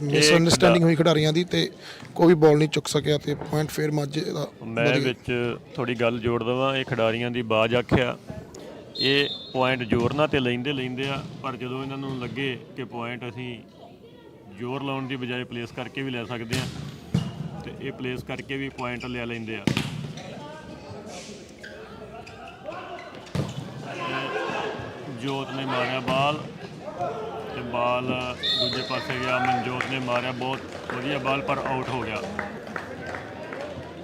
ਮਿਸ ਅੰਡਰਸਟੈਂਡਿੰਗ ਹੋਈ ਖਿਡਾਰੀਆਂ ਦੀ ਤੇ ਕੋਈ ਵੀ ਬਾਲ ਨਹੀਂ ਚੁੱਕ ਸਕਿਆ ਤੇ ਪੁਆਇੰਟ ਫਿਰ ਮਾਝੇ ਦਾ। ਮੈਂ ਵਿੱਚ ਥੋੜੀ ਗੱਲ ਜੋੜ ਦੇਵਾਂ, ਇਹ ਖਿਡਾਰੀਆਂ ਦੀ ਬਾਜ਼ ਆਖਿਆ, ਇਹ ਪੁਆਇੰਟ ਜ਼ੋਰ ਨਾਲ ਤੇ ਲੈਂਦੇ ਆ, ਪਰ ਜਦੋਂ ਇਹਨਾਂ ਨੂੰ ਲੱਗੇ ਕਿ ਪੁਆਇੰਟ ਅਸੀਂ ਜ਼ੋਰ ਲਾਉਣ ਦੀ ਬਜਾਏ ਪਲੇਸ ਕਰਕੇ ਵੀ ਲੈ ਸਕਦੇ ਹਾਂ, ਤੇ ਇਹ ਪਲੇਸ ਕਰਕੇ ਵੀ ਪੁਆਇੰਟ ਲੈ ਲੈਂਦੇ ਆ। ਜੋਤ ਨੇ ਮਾਰਿਆ ਬਾਲ ਤੇ ਬਾਲ ਦੂਜੇ ਪਾਸੇ ਗਿਆ, ਮਨਜੋਤ ਨੇ ਮਾਰਿਆ ਬਹੁਤ ਵਧੀਆ ਬਾਲ, ਪਰ ਆਊਟ ਹੋ ਗਿਆ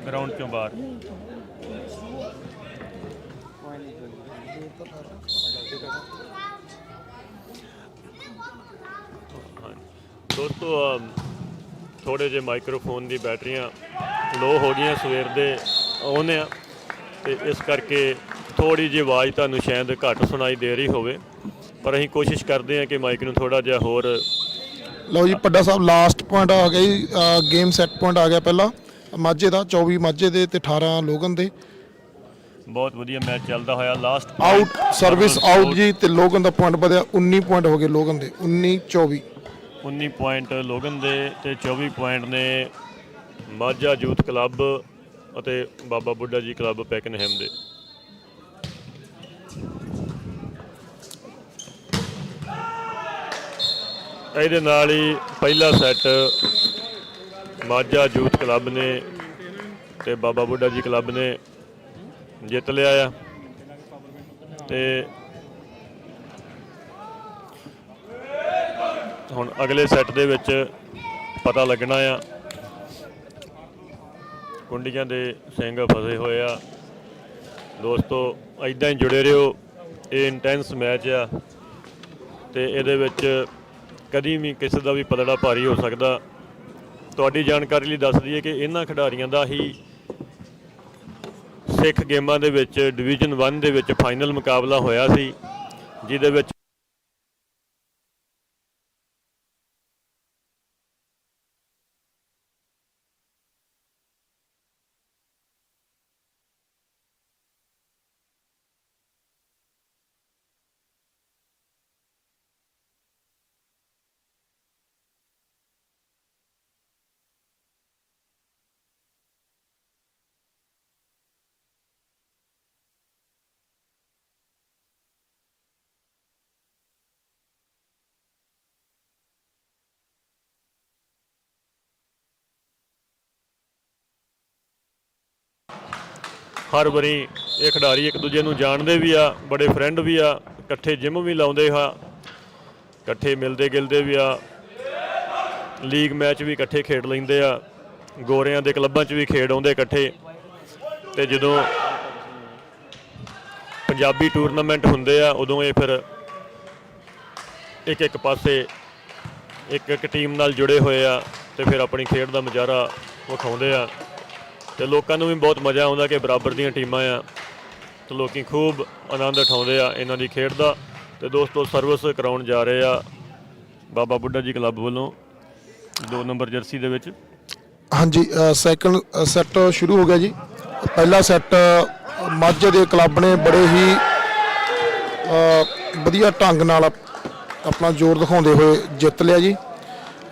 ਗਰਾਊਂਡ 'ਚੋਂ ਬਾਹਰ। ਦੋਸਤੋ ਥੋੜ੍ਹੇ ਜਿਹੇ ਮਾਈਕ੍ਰੋਫੋਨ ਦੀ ਬੈਟਰੀਆਂ ਲੋ ਹੋ ਗਈਆਂ, ਸਵੇਰ ਦੇ ਆਉਂਦੇ ਆ, ਤੇ ਇਸ ਕਰਕੇ ਥੋੜ੍ਹੀ ਜਿਹੀ ਆਵਾਜ਼ ਤੁਹਾਨੂੰ ਸ਼ਾਇਦ ਘੱਟ ਸੁਣਾਈ ਦੇ ਰਹੀ ਹੋਵੇ, ਪਰ ਅਸੀਂ ਕੋਸ਼ਿਸ਼ ਕਰਦੇ ਹਾਂ ਕਿ ਮਾਈਕ ਨੂੰ ਥੋੜ੍ਹਾ ਜਿਹਾ ਹੋਰ। ਲਓ ਜੀ ਪੱਡਾ ਸਾਹਿਬ ਲਾਸਟ ਪੁਆਇੰਟ ਆ ਗਿਆ ਜੀ, ਗੇਮ ਸੈੱਟ ਪੁਆਇੰਟ ਆ ਗਿਆ ਪਹਿਲਾ ਮਾਝੇ ਦਾ, 24 ਮਾਝੇ ਦੇ ਤੇ 18 ਲੋਗਨ ਦੇ। ਬਹੁਤ ਵਧੀਆ ਮੈਚ ਚੱਲਦਾ ਹੋਇਆ, ਲਾਸਟ ਆਊਟ ਸਰਵਿਸ ਆਊਟ ਜੀ, ਤੇ ਲੋਗਨ ਦਾ ਪੁਆਇੰਟ ਵਧਿਆ 19 ਪੁਆਇੰਟ ਹੋ ਗਏ ਲੋਗਨ ਦੇ, 19 ਪੁਆਇੰਟ ਲੋਗਨ ਦੇ ਤੇ 24 ਪੁਆਇੰਟ ਨੇ ਮਾਝਾ ਯੂਥ ਕਲੱਬ ਅਤੇ ਬਾਬਾ ਬੁੱਢਾ ਜੀ ਕਲੱਬ ਪੈਕਨਹੈਮ ਦੇ। ਇਹਦੇ ਨਾਲ ਹੀ ਪਹਿਲਾ ਸੈੱਟ ਮਾਝਾ ਯੂਥ ਕਲੱਬ ਨੇ ਤੇ ਬਾਬਾ ਬੁੱਢਾ ਜੀ ਕਲੱਬ ਨੇ ਜਿੱਤ ਲਿਆ ਆ। ਤੇ ਹੁਣ ਅਗਲੇ ਸੈੱਟ ਦੇ ਵਿੱਚ ਪਤਾ ਲੱਗਣਾ ਆ। ਕੁੰਡੀਆਂ ਦੇ ਸਿੰਘ ਫਸੇ ਹੋਏ ਆ ਦੋਸਤੋ, ਇੱਦਾਂ ਹੀ ਜੁੜੇ ਰਹੋ, ਇਹ ਇੰਟੈਂਸ ਮੈਚ ਆ ਤੇ ਇਹਦੇ ਵਿੱਚ ਕਦੀ ਵੀ ਕਿਸੇ ਦਾ ਵੀ ਪਲੜਾ ਭਾਰੀ ਹੋ ਸਕਦਾ। ਤੁਹਾਡੀ ਜਾਣਕਾਰੀ ਲਈ ਦੱਸ ਦਈਏ ਕਿ ਇਹਨਾਂ ਖਿਡਾਰੀਆਂ ਦਾ ਹੀ ਸਿੱਖ ਗੇਮਾਂ ਦੇ ਵਿੱਚ ਡਿਵੀਜ਼ਨ 1 ਦੇ ਵਿੱਚ ਫਾਈਨਲ ਮੁਕਾਬਲਾ ਹੋਇਆ ਸੀ, ਜਿਹਦੇ ਵਿੱਚ ਹਰ ਵਾਰੀ ਇਹ ਖਿਡਾਰੀ ਇੱਕ ਦੂਜੇ ਨੂੰ ਜਾਣਦੇ ਵੀ ਆ, ਬੜੇ ਫਰੈਂਡ ਵੀ ਆ, ਇਕੱਠੇ ਜਿੰਮ ਵੀ ਲਾਉਂਦੇ ਆ, ਇਕੱਠੇ ਮਿਲਦੇ ਗਿਲਦੇ ਵੀ ਆ, ਲੀਗ ਮੈਚ ਵੀ ਇਕੱਠੇ ਖੇਡ ਲੈਂਦੇ ਆ, ਗੋਰਿਆਂ ਦੇ ਕਲੱਬਾਂ 'ਚ ਵੀ ਖੇਡ ਆਉਂਦੇ ਇਕੱਠੇ। ਤੇ ਜਦੋਂ ਪੰਜਾਬੀ ਟੂਰਨਾਮੈਂਟ ਹੁੰਦੇ ਆ ਉਦੋਂ ਇਹ ਫਿਰ ਇੱਕ ਪਾਸੇ ਇੱਕ ਟੀਮ ਨਾਲ ਜੁੜੇ ਹੋਏ ਆ ਤੇ ਫਿਰ ਆਪਣੀ ਖੇਡ ਦਾ ਨਜ਼ਾਰਾ ਵਿਖਾਉਂਦੇ ਆ, ਤੇ ਲੋਕਾਂ ਨੂੰ ਵੀ ਬਹੁਤ ਮਜ਼ਾ ਆਉਂਦਾ ਕਿ ਬਰਾਬਰ ਦੀਆਂ ਟੀਮਾਂ ਆ ਤੇ ਲੋਕੀ ਖੂਬ ਆਨੰਦ ਉਠਾਉਂਦੇ ਆ ਇਹਨਾਂ ਦੀ ਖੇਡ ਦਾ। ਤੇ ਦੋਸਤੋ ਸਰਵਿਸ ਕਰਾਉਣ ਜਾ ਰਹੇ ਆ ਬਾਬਾ ਬੁੱਢਾ ਜੀ ਕਲੱਬ ਵੱਲੋਂ 2 ਨੰਬਰ ਜਰਸੀ ਦੇ ਵਿੱਚ। ਹਾਂਜੀ ਸੈਕੰਡ ਸੈੱਟ ਸ਼ੁਰੂ ਹੋ ਗਿਆ ਜੀ। ਪਹਿਲਾ ਸੈੱਟ ਮਾਝੇ ਦੇ ਕਲੱਬ ਨੇ ਬੜੇ ਹੀ ਵਧੀਆ ਢੰਗ ਨਾਲ ਆਪਣਾ ਜ਼ੋਰ ਦਿਖਾਉਂਦੇ ਹੋਏ ਜਿੱਤ ਲਿਆ ਜੀ।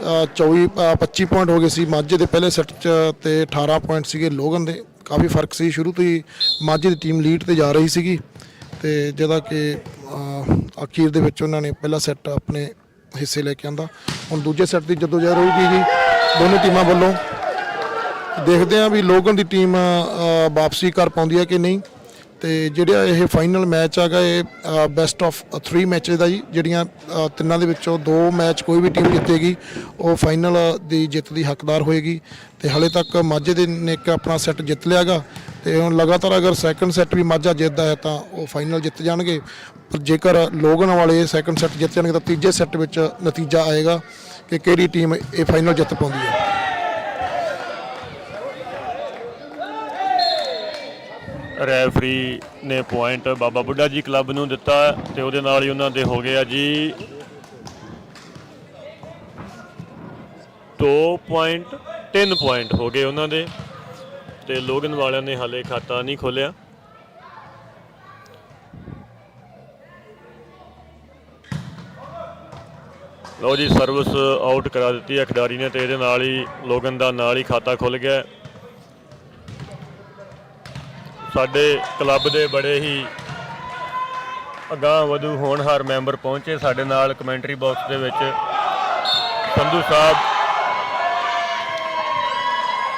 25 ਪੁਆਇੰਟ ਹੋ ਗਏ ਸੀ ਮਾਝੇ ਦੇ ਪਹਿਲੇ ਸੈੱਟ 'ਚ ਤੇ 18 ਪੁਆਇੰਟ ਸੀਗੇ ਲੋਗਨ ਦੇ। ਕਾਫੀ ਫਰਕ ਸੀ, ਸ਼ੁਰੂ ਤੋਂ ਹੀ ਮਾਝੇ ਦੀ ਟੀਮ ਲੀਡ ਤੇ ਜਾ ਰਹੀ ਸੀਗੀ ਤੇ ਜਿਹਦਾ ਕਿ ਅਖੀਰ ਦੇ ਵਿੱਚ ਉਹਨਾਂ ਨੇ ਪਹਿਲਾ ਸੈੱਟ ਆਪਣੇ ਹਿੱਸੇ ਲੈ ਕੇ ਆਂਦਾ। ਹੁਣ ਦੂਜੇ ਸੈੱਟ ਦੀ ਜਦੋਜਹਿਦ ਰਹੂਗੀ ਜੀ ਦੋਨੋਂ ਟੀਮਾਂ ਵੱਲੋਂ। ਦੇਖਦੇ ਹਾਂ ਵੀ ਲੋਗਨ ਦੀ ਟੀਮ ਵਾਪਸੀ ਕਰ ਪਾਉਂਦੀ ਹੈ ਕਿ ਨਹੀਂ। ਤੇ ਜਿਹੜਾ ਇਹ ਫਾਈਨਲ ਮੈਚ ਹੈਗਾ ਇਹ ਬੈਸਟ ਆਫ 3 ਮੈਚਸ ਦਾ ਜੀ। ਜਿਹੜੀਆਂ ਤਿੰਨਾਂ ਦੇ ਵਿੱਚੋਂ 2 ਮੈਚ ਕੋਈ ਵੀ ਟੀਮ ਜਿੱਤੇਗੀ ਉਹ ਫਾਈਨਲ ਦੀ ਜਿੱਤ ਦੀ ਹੱਕਦਾਰ ਹੋਏਗੀ। ਤੇ ਹਾਲੇ ਤੱਕ ਮਾਝੇ ਦੇ ਨੇ ਇੱਕ ਆਪਣਾ ਸੈੱਟ ਜਿੱਤ ਲਿਆ ਗਾ ਤੇ ਹੁਣ ਲਗਾਤਾਰ ਅਗਰ ਸੈਕੰਡ ਸੈੱਟ ਵੀ ਮਾਝਾ ਜਿੱਤਦਾ ਹੈ ਤਾਂ ਉਹ ਫਾਈਨਲ ਜਿੱਤ ਜਾਣਗੇ। ਪਰ ਜੇਕਰ ਲੋਗਨ ਵਾਲੇ ਸੈਕੰਡ ਸੈੱਟ ਜਿੱਤ ਜਾਣਗੇ ਤਾਂ ਤੀਜੇ ਸੈੱਟ ਵਿੱਚ ਨਤੀਜਾ ਆਏਗਾ ਕਿ ਕਿਹੜੀ ਟੀਮ ਇਹ ਫਾਈਨਲ ਜਿੱਤ ਪਾਉਂਦੀ ਹੈ। ਰੈਫਰੀ ਨੇ ਪੁਆਇੰਟ ਬਾਬਾ ਬੁੱਢਾ ਜੀ ਕਲੱਬ ਨੂੰ ਦਿੱਤਾ ਤੇ ਉਹਦੇ ਨਾਲ ਹੀ ਉਹਨਾਂ ਦੇ ਹੋ ਗਿਆ ਜੀ 2 ਪੁਆਇੰਟ 3 ਪੁਆਇੰਟ ਹੋ ਗਏ ਉਹਨਾਂ ਦੇ ਤੇ ਲੋਗਨ ਵਾਲਿਆਂ ਨੇ ਹਾਲੇ ਖਾਤਾ ਨਹੀਂ ਖੋਲ੍ਹਿਆ। ਲਓ ਜੀ ਸਰਵਿਸ ਆਊਟ ਕਰਾ ਦਿੱਤੀ ਹੈ ਖਿਡਾਰੀ ਨੇ ਤੇ ਇਹਦੇ ਨਾਲ ਹੀ ਲੋਗਨ ਦਾ ਨਾਲ ਹੀ ਖਾਤਾ ਖੁੱਲ੍ਹ ਗਿਆ। ਸਾਡੇ ਕਲੱਬ ਦੇ ਬੜੇ ਹੀ ਅਗਾਂਹ ਵਧੂ ਹੋਣਹਾਰ ਮੈਂਬਰ ਪਹੁੰਚੇ ਸਾਡੇ ਨਾਲ ਕਮੈਂਟਰੀ ਬਾਕਸ ਦੇ ਵਿੱਚ। ਸੰਧੂ ਸਾਹਿਬ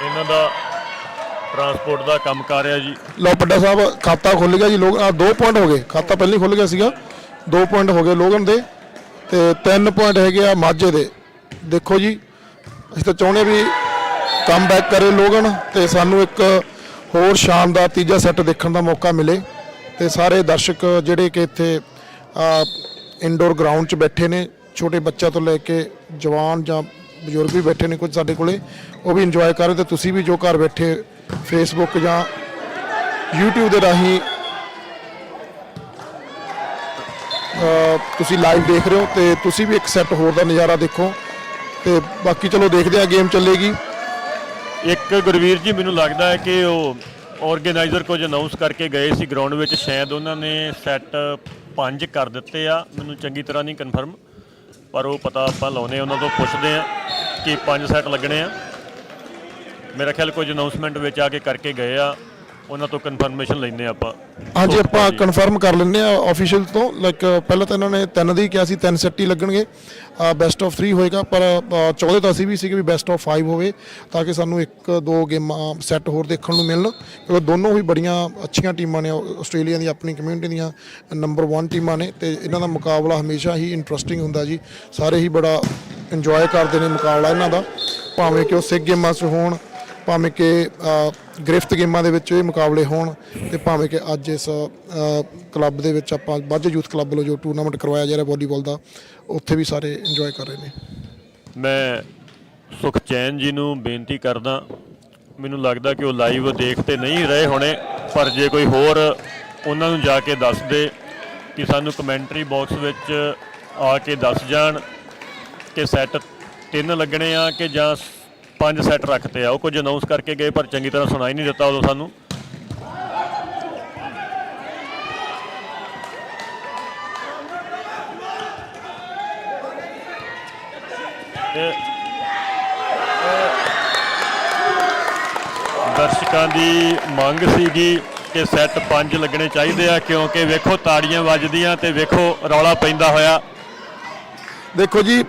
ਇਹਨਾਂ ਦਾ ਟਰਾਂਸਪੋਰਟ ਦਾ ਕੰਮ ਕਰ ਰਿਹਾ ਜੀ। ਲਓ ਪੱਡਾ ਸਾਹਿਬ ਖਾਤਾ ਖੁੱਲ੍ਹ ਗਿਆ ਜੀ। ਲੋਕ 2 ਪੁਆਇੰਟ ਹੋ ਗਏ, ਖਾਤਾ ਪਹਿਲਾਂ ਹੀ ਖੁੱਲ੍ਹ ਗਿਆ ਸੀਗਾ। 2 ਪੁਆਇੰਟ ਹੋ ਗਏ ਲੋਗਨ ਦੇ ਤੇ 3 ਪੁਆਇੰਟ ਹੈਗੇ ਆ ਮਾਝੇ ਦੇ। ਦੇਖੋ ਜੀ ਅਸੀਂ ਤਾਂ ਚਾਹੁੰਦੇ ਵੀ ਕਮ ਬੈਕ ਕਰੇ ਲੋਗਨ ਤੇ ਸਾਨੂੰ ਇੱਕ ਹੋਰ ਸ਼ਾਨਦਾਰ ਤੀਜਾ ਸੈੱਟ ਦੇਖਣ ਦਾ ਮੌਕਾ ਮਿਲੇ। ਤੇ ਸਾਰੇ ਦਰਸ਼ਕ ਜਿਹੜੇ ਕਿ ਇੱਥੇ ਇਨਡੋਰ ਗਰਾਊਂਡ 'ਚ ਬੈਠੇ ਨੇ, ਛੋਟੇ ਬੱਚਿਆਂ ਤੋਂ ਲੈ ਕੇ ਜਵਾਨ ਜਾਂ ਬਜ਼ੁਰਗ ਵੀ ਬੈਠੇ ਨੇ ਕੁਝ ਸਾਡੇ ਕੋਲੇ, ਉਹ ਵੀ ਇੰਜੋਏ ਕਰ ਰਹੇ। ਤੇ ਤੁਸੀਂ ਵੀ ਜੋ ਘਰ ਬੈਠੇ ਫੇਸਬੁੱਕ ਜਾਂ YouTube ਦੇ ਰਾਹੀਂ ਤੁਸੀਂ ਲਾਈਵ ਦੇਖ ਰਹੇ ਹੋ ਤੇ ਤੁਸੀਂ ਵੀ ਇੱਕ ਸੈੱਟ ਹੋਰ ਦਾ ਨਜ਼ਾਰਾ ਦੇਖੋ। ਤੇ ਬਾਕੀ ਚਲੋ ਦੇਖਦੇ ਆ ਗੇਮ ਚੱਲੇਗੀ। ਇੱਕ ਗੁਰਵੀਰ ਜੀ ਮੈਨੂੰ ਲੱਗਦਾ ਹੈ ਕਿ ਉਹ ਆਰਗੇਨਾਈਜ਼ਰ ਕੁਝ ਅਨਾਉਂਸ ਕਰਕੇ ਗਏ ਸੀ ਗਰਾਊਂਡ ਵਿੱਚ, ਸ਼ਾਇਦ ਉਹਨਾਂ ਨੇ ਸੈੱਟ 5 ਕਰ ਦਿੱਤੇ ਆ। ਮੈਨੂੰ ਚੰਗੀ ਤਰ੍ਹਾਂ ਨਹੀਂ ਕਨਫਰਮ, ਪਰ ਉਹ ਪਤਾ ਆਪਾਂ ਲਾਉਨੇ ਉਹਨਾਂ ਤੋਂ ਪੁੱਛਦੇ ਆ ਕਿ 5 ਸੈੱਟ ਲੱਗਣੇ ਆ। ਮੇਰਾ ਖਿਆਲ ਕੁਝ ਅਨਾਉਂਸਮੈਂਟ ਵਿੱਚ ਆ ਕੇ ਕਰਕੇ ਗਏ ਆ, ਉਹਨਾਂ ਤੋਂ ਕਨਫਰਮੇਸ਼ਨ ਲੈਂਦੇ ਆਪਾਂ। ਹਾਂਜੀ ਆਪਾਂ ਕਨਫਰਮ ਕਰ ਲੈਂਦੇ ਆ ਆਫੀਸ਼ੀਅਲ ਤੋਂ। ਲਾਈਕ ਪਹਿਲਾਂ ਤਾਂ ਇਹਨਾਂ ਨੇ 3 ਦੀ ਕਿਹਾ ਸੀ, 3 ਸੈੱਟ ਹੀ ਲੱਗਣਗੇ, ਬੈਸਟ ਆਫ 3 ਹੋਏਗਾ। ਪਰ ਚਾਹੁੰਦੇ ਤਾਂ ਅਸੀਂ ਵੀ ਸੀਗੇ ਵੀ ਬੈਸਟ ਆਫ 5 ਹੋਵੇ ਤਾਂ ਕਿ ਸਾਨੂੰ 1-2 ਗੇਮਾਂ ਸੈੱਟ ਹੋਰ ਦੇਖਣ ਨੂੰ ਮਿਲਣ, ਕਿਉਂਕਿ ਦੋਨੋਂ ਹੀ ਬੜੀਆਂ ਅੱਛੀਆਂ ਟੀਮਾਂ ਨੇ। ਆਸਟ੍ਰੇਲੀਆ ਦੀ ਆਪਣੀ ਕਮਿਊਨਿਟੀ ਦੀਆਂ ਨੰਬਰ 1 ਟੀਮਾਂ ਨੇ ਤੇ ਇਹਨਾਂ ਦਾ ਮੁਕਾਬਲਾ ਹਮੇਸ਼ਾ ਹੀ ਇੰਟਰਸਟਿੰਗ ਹੁੰਦਾ ਜੀ। ਸਾਰੇ ਹੀ ਬੜਾ ਇੰਜੋਏ ਕਰਦੇ ਨੇ ਮੁਕਾਬਲਾ ਇਹਨਾਂ ਦਾ, ਭਾਵੇਂ ਕਿ ਉਹ ਸਿੱਖ ਗੇਮਾਂ 'ਚ ਹੋਣ, ਭਾਵੇਂ ਕਿ ਗ੍ਰਿਫਤ ਗੇਮਾਂ ਦੇ ਵਿੱਚ ਇਹ ਮੁਕਾਬਲੇ ਹੋਣ, ਤੇ ਭਾਵੇਂ ਕਿ ਅੱਜ ਇਸ ਕਲੱਬ ਦੇ ਵਿੱਚ ਆਪਾਂ ਮਾਝਾ ਯੂਥ ਕਲੱਬ ਵੱਲੋਂ ਜੋ ਟੂਰਨਾਮੈਂਟ ਕਰਵਾਇਆ ਜਾ ਰਿਹਾ ਵਾਲੀਬਾਲ ਦਾ, ਉੱਥੇ ਵੀ ਸਾਰੇ ਇੰਜੋਏ ਕਰ ਰਹੇ ਨੇ। ਮੈਂ ਸੁਖਚੈਨ ਜੀ ਨੂੰ ਬੇਨਤੀ ਕਰਦਾ, ਮੈਨੂੰ ਲੱਗਦਾ ਕਿ ਉਹ ਲਾਈਵ ਦੇਖ ਤੇ ਨਹੀਂ ਰਹੇ ਹੋਣੇ, ਪਰ ਜੇ ਕੋਈ ਹੋਰ ਉਹਨਾਂ ਨੂੰ ਜਾ ਕੇ ਦੱਸ ਦੇ ਕਿ ਸਾਨੂੰ ਕਮੈਂਟਰੀ ਬਾਕਸ ਵਿੱਚ ਆ ਕੇ ਦੱਸ ਜਾਣ ਕਿ ਸੈੱਟ 3 ਲੱਗਣੇ ਆ ਕਿ ਜਾਂ 5 ਸੈੱਟ ਰੱਖਤੇ ਆ। ਉਹ ਕੁਝ ਅਨਾਉਂਸ ਕਰਕੇ ਗਏ ਪਰ ਚੰਗੀ ਤਰ੍ਹਾਂ ਸੁਣਾਈ ਨਹੀਂ ਦਿੱਤਾ ਉਦੋਂ ਸਾਨੂੰ। ਦਰਸ਼ਕਾਂ ਦੀ ਮੰਗ ਸੀਗੀ ਕਿ ਸੈੱਟ 5 ਲੱਗਣੇ ਚਾਹੀਦੇ ਆ, ਕਿਉਂਕਿ ਵੇਖੋ ਤਾੜੀਆਂ ਵੱਜਦੀਆਂ ਤੇ ਵੇਖੋ ਰੌਲਾ ਪੈਂਦਾ ਹੋਇਆ। ਦੇਖੋ ਜੀ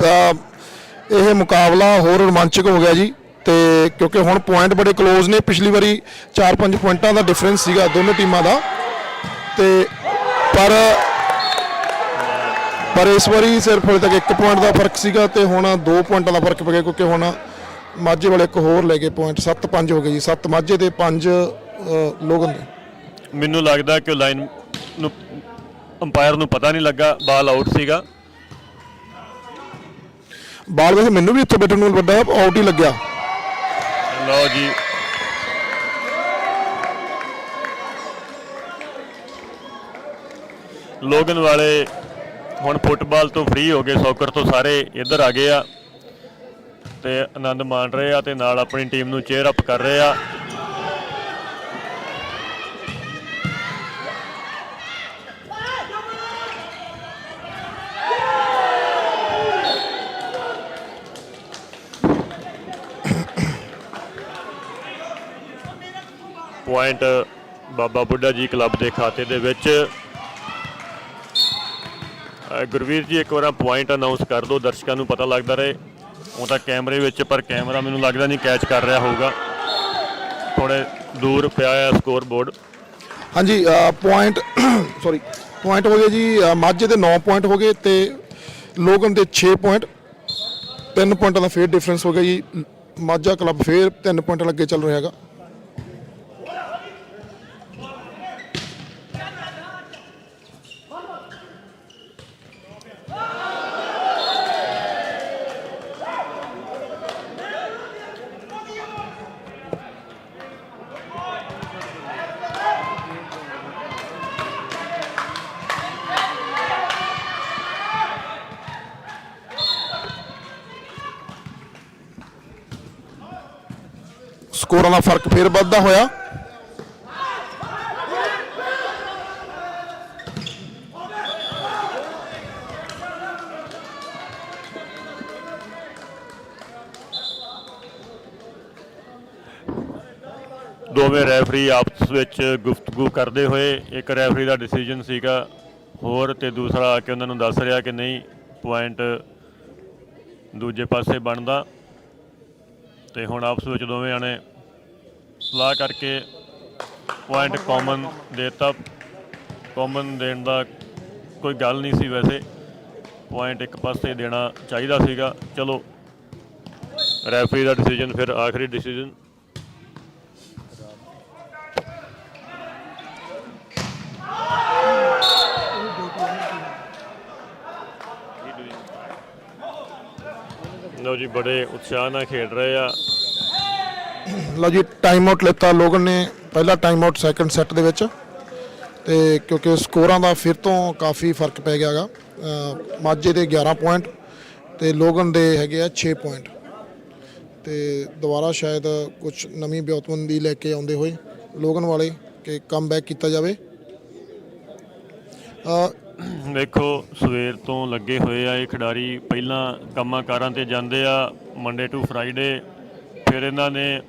ਇਹ ਮੁਕਾਬਲਾ ਹੋਰ ਰੋਮਾਂਚਕ ਹੋ ਗਿਆ ਜੀ। ਤੇ ਕਿਉਂਕਿ ਹੁਣ ਪੁਆਇੰਟ ਬੜੇ ਕਲੋਜ਼ ਨੇ। ਪਿਛਲੀ ਵਾਰੀ 4-5 ਪੁਆਇੰਟਾਂ ਦਾ ਡਿਫਰੈਂਸ ਸੀਗਾ ਦੋਨੋਂ ਟੀਮਾਂ ਦਾ, ਤੇ ਪਰ ਇਸ ਵਾਰੀ ਸਿਰਫ ਹਲੇ ਤੱਕ 1 ਪੁਆਇੰਟ ਦਾ ਫਰਕ ਸੀਗਾ ਤੇ ਹੁਣ 2 ਪੁਆਇੰਟਾਂ ਦਾ ਫਰਕ ਪੈ ਗਿਆ, ਕਿਉਂਕਿ ਹੁਣ ਮਾਝੇ ਵਾਲੇ ਇੱਕ ਹੋਰ ਲੈ ਗਏ ਪੁਆਇੰਟ। 7-5 ਹੋ ਗਏ ਜੀ, 7 ਮਾਝੇ ਤੇ 5 ਲੋਗਨ ਦੇ। ਮੈਨੂੰ ਲੱਗਦਾ ਕਿ ਲਾਈਨ ਨੂੰ ਅੰਪਾਇਰ ਨੂੰ ਪਤਾ ਨਹੀਂ ਲੱਗਾ, ਬਾਲ ਆਊਟ ਸੀਗਾ। ਬਾਲ ਵੈਸੇ ਮੈਨੂੰ ਵੀ ਇੱਥੇ ਬੈਠਣ ਨੂੰ ਵੱਡਾ ਆਊਟ ਹੀ ਲੱਗਿਆ। ਲਓ ਜੀ ਲੋਗਨ ਵਾਲੇ ਹੁਣ ਫੁੱਟਬਾਲ ਤੋਂ ਫ੍ਰੀ ਹੋ ਗਏ, ਸੌਕਰ ਤੋਂ ਸਾਰੇ ਇੱਧਰ ਆ ਗਏ ਆ ਤੇ ਆਨੰਦ ਮਾਣ ਰਹੇ ਆ ਤੇ ਨਾਲ ਆਪਣੀ ਟੀਮ ਨੂੰ ਚੇਅਰ ਅਪ ਕਰ ਰਹੇ ਆ। ਪੁਆਇੰਟ ਬਾਬਾ ਬੁੱਢਾ ਜੀ ਕਲੱਬ ਦੇ ਖਾਤੇ ਦੇ ਵਿੱਚ। ਗੁਰਵੀਰ ਜੀ ਇੱਕ ਵਾਰ ਪੁਆਇੰਟ ਅਨਾਉਂਸ ਕਰ ਦਿਓ, ਦਰਸ਼ਕਾਂ ਨੂੰ ਪਤਾ ਲੱਗਦਾ ਰਹੇ। ਉਹ ਤਾਂ ਕੈਮਰੇ ਵਿੱਚ, ਪਰ ਕੈਮਰਾ ਮੈਨੂੰ ਲੱਗਦਾ ਨਹੀਂ ਕੈਚ ਕਰ ਰਿਹਾ ਹੋਊਗਾ, ਥੋੜ੍ਹੇ ਦੂਰ ਪਿਆ ਆ ਸਕੋਰ ਬੋਰਡ। ਹਾਂਜੀ ਪੁਆਇੰਟ ਸੌਰੀ ਪੁਆਇੰਟ ਹੋ ਗਏ ਜੀ ਮਾਝੇ ਦੇ 9 ਪੁਆਇੰਟ ਹੋ ਗਏ ਤੇ ਲੋਗਨ ਦੇ 6 ਪੁਆਇੰਟ। 3 ਪੁਆਇੰਟਾਂ ਦਾ ਫੇਰ ਡਿਫਰੈਂਸ ਹੋ ਗਿਆ ਜੀ। ਮਾਝਾ ਕਲੱਬ ਫੇਰ 3 ਪੁਆਇੰਟ ਲੱਗੇ ਚੱਲ ਰਿਹਾ ਹੈਗਾ। ਸਕੋਰਾਂ ਦਾ ਫਰਕ ਫੇਰ ਵੱਧਦਾ ਹੋਇਆ। ਦੋਵੇਂ ਰੈਫਰੀ ਆਪਸ ਵਿੱਚ ਗੁਫ਼ਤਗੂ ਕਰਦੇ ਹੋਏ, ਇੱਕ ਰੈਫਰੀ ਦਾ ਡਿਸੀਜਨ ਸੀਗਾ ਹੋਰ ਤੇ ਦੂਸਰਾ ਆ ਕੇ ਉਹਨਾਂ ਨੂੰ ਦੱਸ ਰਿਹਾ ਕਿ ਨਹੀਂ ਪੁਆਇੰਟ ਦੂਜੇ ਪਾਸੇ ਬਣਦਾ। ਤੇ ਹੁਣ ਆਪਸ ਵਿੱਚ ਦੋਵੇਂ ਜਾਣੇ ਸਲਾਹ ਕਰਕੇ ਪੁਆਇੰਟ ਕਾਮਨ ਦੇਤਾ। ਕਾਮਨ ਦੇਣ ਦਾ ਕੋਈ ਗੱਲ ਨਹੀਂ ਸੀ, ਵੈਸੇ ਪੁਆਇੰਟ ਇੱਕ ਪਾਸੇ ਦੇਣਾ ਚਾਹੀਦਾ ਸੀਗਾ। ਚਲੋ ਰੈਫਰੀ ਦਾ ਡਿਸੀਜਨ ਫਿਰ ਆਖਰੀ ਡਿਸੀਜਨ। ਲਓ ਜੀ, ਬੜੇ ਉਤਸ਼ਾਹ ਨਾਲ ਖੇਡ ਰਹੇ ਆ। ਲਓ ਜੀ ਟਾਈਮ ਆਊਟ ਲਿੱਤਾ ਲੋਗਨ ਨੇ, ਪਹਿਲਾ ਟਾਈਮ ਆਊਟ ਸੈਕੰਡ ਸੈੱਟ ਦੇ ਵਿੱਚ। ਤੇ ਕਿਉਂਕਿ ਸਕੋਰਾਂ ਦਾ ਫਿਰ ਤੋਂ ਕਾਫੀ ਫਰਕ ਪੈ ਗਿਆ ਗਾ। ਮਾਝੇ ਦੇ 11 ਪੁਆਇੰਟ ਤੇ ਲੋਗਨ ਦੇ ਹੈਗੇ ਆ 6 ਪੁਆਇੰਟ। ਤੇ ਦੁਬਾਰਾ ਸ਼ਾਇਦ ਕੁਝ ਨਵੀਂ ਵਿਉਂਤਬੰਦੀ ਲੈ ਕੇ ਆਉਂਦੇ ਹੋਏ ਲੋਗਨ ਵਾਲੇ ਕਿ ਕਮਬੈਕ ਕੀਤਾ ਜਾਵੇ। ਵੇਖੋ ਸਵੇਰ ਤੋਂ ਲੱਗੇ ਹੋਏ ਆ ਇਹ ਖਿਡਾਰੀ। ਪਹਿਲਾਂ ਕੰਮਾਂ ਕਾਰਾਂ 'ਤੇ ਜਾਂਦੇ ਆ ਮੰਡੇ ਟੂ ਫਰਾਈਡੇ, ਫਿਰ ਇਹਨਾਂ ਨੇ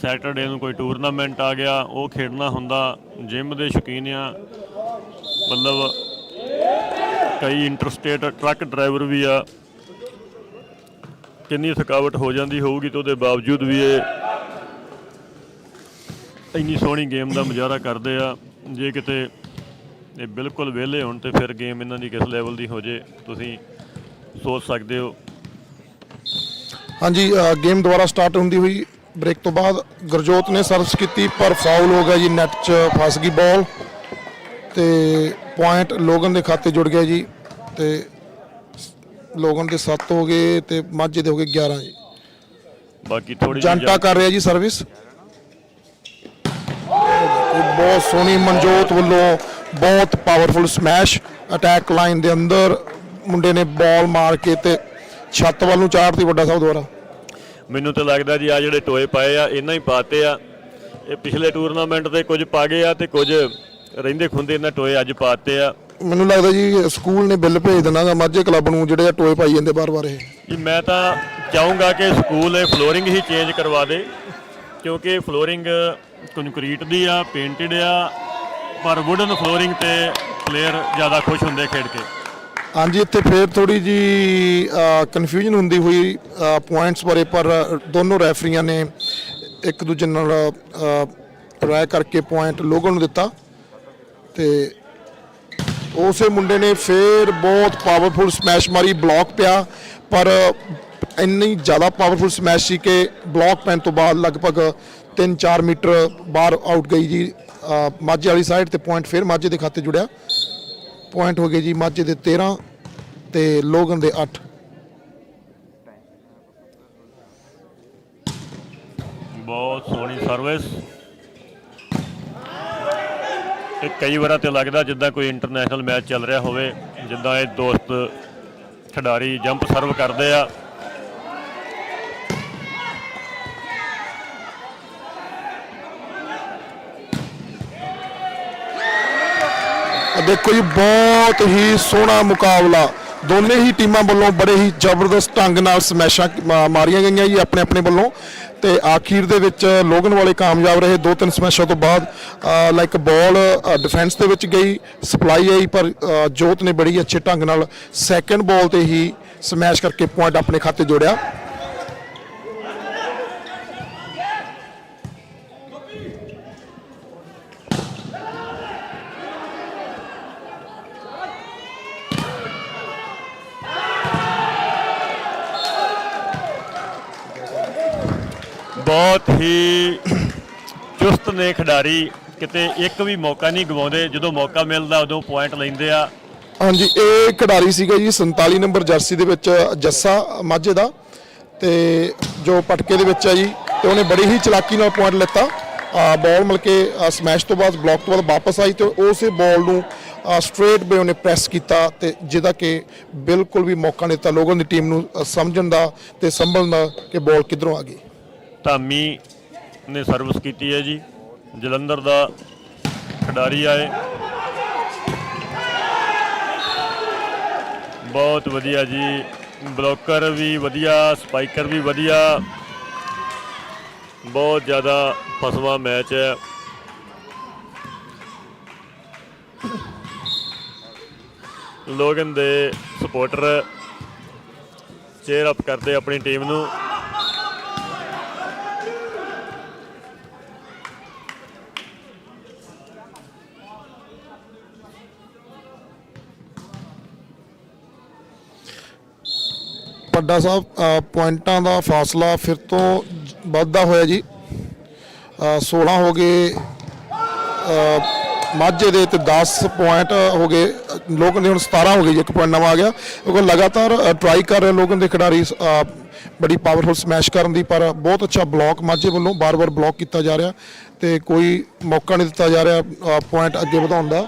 ਸੈਟਰਡੇ ਨੂੰ ਕੋਈ ਟੂਰਨਾਮੈਂਟ ਆ ਗਿਆ, ਉਹ ਖੇਡਣਾ ਹੁੰਦਾ। ਜਿੰਮ ਦੇ ਸ਼ੌਕੀਨ ਆ, ਮਤਲਬ ਕਈ ਇੰਟਰਸਟੇਟ ਟਰੱਕ ਡਰਾਈਵਰ ਵੀ ਆ। ਕਿੰਨੀ ਥਕਾਵਟ ਹੋ ਜਾਂਦੀ ਹੋਊਗੀ ਤੇ ਉਹਦੇ ਬਾਵਜੂਦ ਵੀ ਇਹ ਇੰਨੀ ਸੋਹਣੀ ਗੇਮ ਦਾ ਮੁਜ਼ਾਹਰਾ ਕਰਦੇ ਆ। ਜੇ ਕਿਤੇ ਇਹ ਬਿਲਕੁਲ ਵਿਹਲੇ ਹੋਣ ਤੇ ਫਿਰ ਗੇਮ ਇਹਨਾਂ ਦੀ ਕਿਸ ਲੈਵਲ ਦੀ ਹੋ ਜੇ ਤੁਸੀਂ ਸੋਚ ਸਕਦੇ ਹੋ। ਹਾਂਜੀ ਗੇਮ ਦੁਬਾਰਾ ਸਟਾਰਟ ਹੁੰਦੀ ਹੋਈ ਬ੍ਰੇਕ ਤੋਂ ਬਾਅਦ ਗੁਰਜੋਤ ਨੇ ਸਰਵਿਸ ਕੀਤੀ ਪਰ ਫਾਉਲ ਹੋ ਗਿਆ ਜੀ, ਨੈਟ 'ਚ ਫਸ ਗਈ ਬਾਲ ਤੇ ਪੁਆਇੰਟ ਲੋਗਨ ਦੇ ਖਾਤੇ ਜੁੜ ਗਿਆ ਜੀ। ਤੇ ਲੋਗਨ ਦੇ 7 ਹੋ ਗਏ ਤੇ ਮਾਝੇ ਦੇ ਹੋ ਗਏ 11 ਜੀ। ਬਾਕੀ ਥੋੜੀ ਜੰਟਾ ਕਰ ਰਿਹਾ ਜੀ ਸਰਵਿਸ, ਬਹੁਤ ਸੋਹਣੀ ਮਨਜੋਤ ਵੱਲੋਂ ਬਹੁਤ ਪਾਵਰਫੁਲ ਸਮੈਸ਼। ਅਟੈਕ ਲਾਈਨ ਦੇ ਅੰਦਰ ਮੁੰਡੇ ਨੇ ਬਾਲ ਮਾਰ ਕੇ ਤੇ ਛੱਤ ਵੱਲ ਨੂੰ ਚਾੜਤੀ ਵੱਡਾ ਸਾਹਿਬ ਦੁਆਰਾ। ਮੈਨੂੰ ਤਾਂ ਲੱਗਦਾ ਜੀ ਆ ਜਿਹੜੇ ਟੋਏ ਪਾਏ ਆ ਇਹਨਾਂ ਹੀ ਪਾਤੇ ਆ। ਇਹ ਪਿਛਲੇ ਟੂਰਨਾਮੈਂਟ ਤੇ ਕੁਝ ਪਾ ਗਏ ਆ ਤੇ ਕੁਝ ਰਹਿੰਦੇ ਖੁੰਦੇ ਇਹਨਾਂ ਟੋਏ ਅੱਜ ਪਾਤੇ ਆ। ਮੈਨੂੰ ਲੱਗਦਾ ਜੀ ਸਕੂਲ ਨੇ ਬਿੱਲ ਭੇਜ ਦੇਣਾ ਗਾ ਮਾਝੇ ਕਲੱਬ ਨੂੰ ਜਿਹੜੇ ਟੋਏ ਪਾਈ ਜਾਂਦੇ ਬਾਰ-ਬਾਰ। ਇਹ ਜੀ ਮੈਂ ਤਾਂ ਚਾਹੂੰਗਾ ਕਿ ਸਕੂਲ ਇਹ ਫਲੋਰਿੰਗ ਹੀ ਚੇਂਜ ਕਰਵਾ ਦੇ, ਕਿਉਂਕਿ ਫਲੋਰਿੰਗ ਕੰਕਰੀਟ ਦੀ ਆ, ਪੇਂਟਡ ਆ, ਪਰ ਵੁਡਨ ਫਲੋਰਿੰਗ ਤੇ ਪਲੇਅਰ ਜ਼ਿਆਦਾ ਖੁਸ਼ ਹੁੰਦੇ ਖੇਡ ਕੇ। ਹਾਂਜੀ ਇੱਥੇ ਫੇਰ ਥੋੜੀ ਜੀ ਕਨਫਿਊਜ਼ਨ ਹੁੰਦੀ ਹੋਈ ਪੁਆਇੰਟਸ ਬਾਰੇ, ਪਰ ਦੋਨੋਂ ਰੈਫਰੀਆਂ ਨੇ ਇੱਕ ਦੂਜੇ ਨਾਲ ਰਾਏ ਕਰਕੇ ਪੁਆਇੰਟ ਲੋਗਨ ਨੂੰ ਦਿੱਤਾ। ਤੇ ਉਸੇ ਮੁੰਡੇ ਨੇ ਫੇਰ ਬਹੁਤ ਪਾਵਰਫੁਲ ਸਮੈਸ਼ ਮਾਰੀ, ਬਲੌਕ ਪਿਆ, ਪਰ ਇੰਨੀ ਜ਼ਿਆਦਾ ਪਾਵਰਫੁਲ ਸਮੈਸ਼ ਸੀ ਕਿ ਬਲੌਕ ਪੈਣ ਤੋਂ ਬਾਅਦ ਲਗਭਗ 3-4 ਮੀਟਰ ਬਾਹਰ ਆਊਟ ਗਈ ਜੀ ਮਾਝੇ ਵਾਲੀ ਸਾਈਡ। ਤੇ ਪੁਆਇੰਟ ਫਿਰ ਮਾਝੇ ਦੇ ਖਾਤੇ ਜੁੜਿਆ। ਪੁਆਇੰਟ ਹੋ ਗਏ ਜੀ ਮਾਝੇ ਦੇ 13 ਤੇ ਲੋਗਨ ਦੇ 8। ਬਹੁਤ ਸੋਹਣੀ ਸਰਵਿਸ। ਇਹ ਕਈ ਵਾਰਾਂ ਤੇ ਲੱਗਦਾ ਜਿੱਦਾਂ ਕੋਈ ਇੰਟਰਨੈਸ਼ਨਲ ਮੈਚ ਚੱਲ ਰਿਹਾ ਹੋਵੇ, ਜਿੱਦਾਂ ਇਹ ਦੋਸਤ ਖਿਡਾਰੀ ਜੰਪ ਸਰਵ ਕਰਦੇ ਆ। ਦੇਖੋ ਜੀ ਬਹੁਤ ਹੀ ਸੋਹਣਾ ਮੁਕਾਬਲਾ, ਦੋਨੇ ਹੀ ਟੀਮਾਂ ਵੱਲੋਂ ਬੜੇ ਹੀ ਜ਼ਬਰਦਸਤ ਢੰਗ ਨਾਲ ਸਮੈਸ਼ਾਂ ਮਾਰੀਆਂ ਗਈਆਂ ਜੀ ਆਪਣੇ ਆਪਣੇ ਵੱਲੋਂ। ਤੇ ਆਖੀਰ ਦੇ ਵਿੱਚ ਲੋਗਨ ਵਾਲੇ ਕਾਮਯਾਬ ਰਹੇ। 2-3 ਸਮੈਸ਼ਾਂ ਤੋਂ ਬਾਅਦ ਲਾਈਕ ਬਾਲ ਡਿਫੈਂਸ ਦੇ ਵਿੱਚ ਗਈ, ਸਪਲਾਈ ਆਈ, ਪਰ ਜੋਤ ਨੇ ਬੜੀ ਅੱਛੇ ਢੰਗ ਨਾਲ ਸੈਕੰਡ ਬਾਲ ਤੇ ਹੀ ਸਮੈਸ਼ ਕਰਕੇ ਪੁਆਇੰਟ ਆਪਣੇ ਖਾਤੇ ਜੋੜਿਆ। ਬਹੁਤ ਹੀ ਚੁਸਤ ਨੇ ਖਿਡਾਰੀ, ਕਿਤੇ ਇੱਕ ਵੀ ਮੌਕਾ ਨਹੀਂ ਗਵਾਉਂਦੇ, ਜਦੋਂ ਮੌਕਾ ਮਿਲਦਾ ਉਦੋਂ ਪੁਆਇੰਟ ਲੈਂਦੇ ਆ। ਹਾਂਜੀ, ਇਹ ਖਿਡਾਰੀ ਸੀਗਾ ਜੀ 47 ਨੰਬਰ ਜਰਸੀ ਦੇ ਵਿੱਚ ਜੱਸਾ ਮਾਝੇ ਦਾ, ਤੇ ਜੋ ਪਟਕੇ ਦੇ ਵਿੱਚ ਆ ਜੀ, ਤੇ ਉਹਨੇ ਬੜੀ ਹੀ ਚਲਾਕੀ ਨਾਲ ਪੁਆਇੰਟ ਲਿੱਤਾ। ਬਾਲ ਮਿਲ ਕੇ ਸਮੈਸ਼ ਤੋਂ ਬਾਅਦ ਬਲੌਕ ਤੋਂ ਬਾਅਦ ਵਾਪਸ ਆਈ ਤੇ ਉਸੇ ਬਾਲ ਨੂੰ ਸਟ੍ਰੇਟ ਵੇ ਉਹਨੇ ਪ੍ਰੈਸ ਕੀਤਾ, ਤੇ ਜਿਹਦਾ ਕਿ ਬਿਲਕੁਲ ਵੀ ਮੌਕਾ ਨਹੀਂ ਦਿੱਤਾ ਲੋਕਾਂ ਦੀ ਟੀਮ ਨੂੰ ਸਮਝਣ ਦਾ ਤੇ ਸੰਭਲਣ ਦਾ ਕਿ ਬਾਲ ਕਿੱਧਰੋਂ ਆ ਗਈ। ਧਾਮੀ ਨੇ ਸਰਵਿਸ ਕੀਤੀ ਹੈ ਜੀ, ਜਲੰਧਰ ਦਾ ਖਿਡਾਰੀ ਆਏ, ਬਹੁਤ ਵਧੀਆ ਜੀ, ਬਲੋਕਰ ਵੀ ਵਧੀਆ, ਸਪਾਈਕਰ ਵੀ ਵਧੀਆ, ਬਹੁਤ ਜ਼ਿਆਦਾ ਫਸਵਾ ਮੈਚ ਹੈ। ਲੋਗਨ ਦੇ ਸਪੋਰਟਰ ਚੇਅਰ ਅਪ ਕਰਦੇ ਆਪਣੀ ਟੀਮ ਨੂੰ। ਪੱਡਾ ਸਾਹਿਬ, ਪੁਆਇੰਟਾਂ ਦਾ ਫਾਸਲਾ ਫਿਰ ਤੋਂ ਵੱਧਦਾ ਹੋਇਆ ਜੀ। 16 ਹੋ ਗਏ ਮਾਝੇ ਦੇ ਤੇ 10 ਪੁਆਇੰਟ ਹੋ ਗਏ ਲੋਕਾਂ ਦੇ, ਹੁਣ 17 ਹੋ ਗਏ ਜੀ, 1 ਪੁਆਇੰਟ ਨਵਾਂ ਆ ਗਿਆ ਕਿਉਂਕਿ ਲਗਾਤਾਰ ਟਰਾਈ ਕਰ ਰਹੇ ਲੋਕਾਂ ਦੇ ਖਿਡਾਰੀ ਬੜੀ ਪਾਵਰਫੁਲ ਸਮੈਸ਼ ਕਰਨ ਦੀ, ਪਰ ਬਹੁਤ ਅੱਛਾ ਬਲੌਕ ਮਾਝੇ ਵੱਲੋਂ ਬਾਰ-ਬਾਰ ਬਲੌਕ ਕੀਤਾ ਜਾ ਰਿਹਾ ਤੇ ਕੋਈ ਮੌਕਾ ਨਹੀਂ ਦਿੱਤਾ ਜਾ ਰਿਹਾ ਪੁਆਇੰਟ ਅੱਗੇ ਵਧਾਉਣ ਦਾ।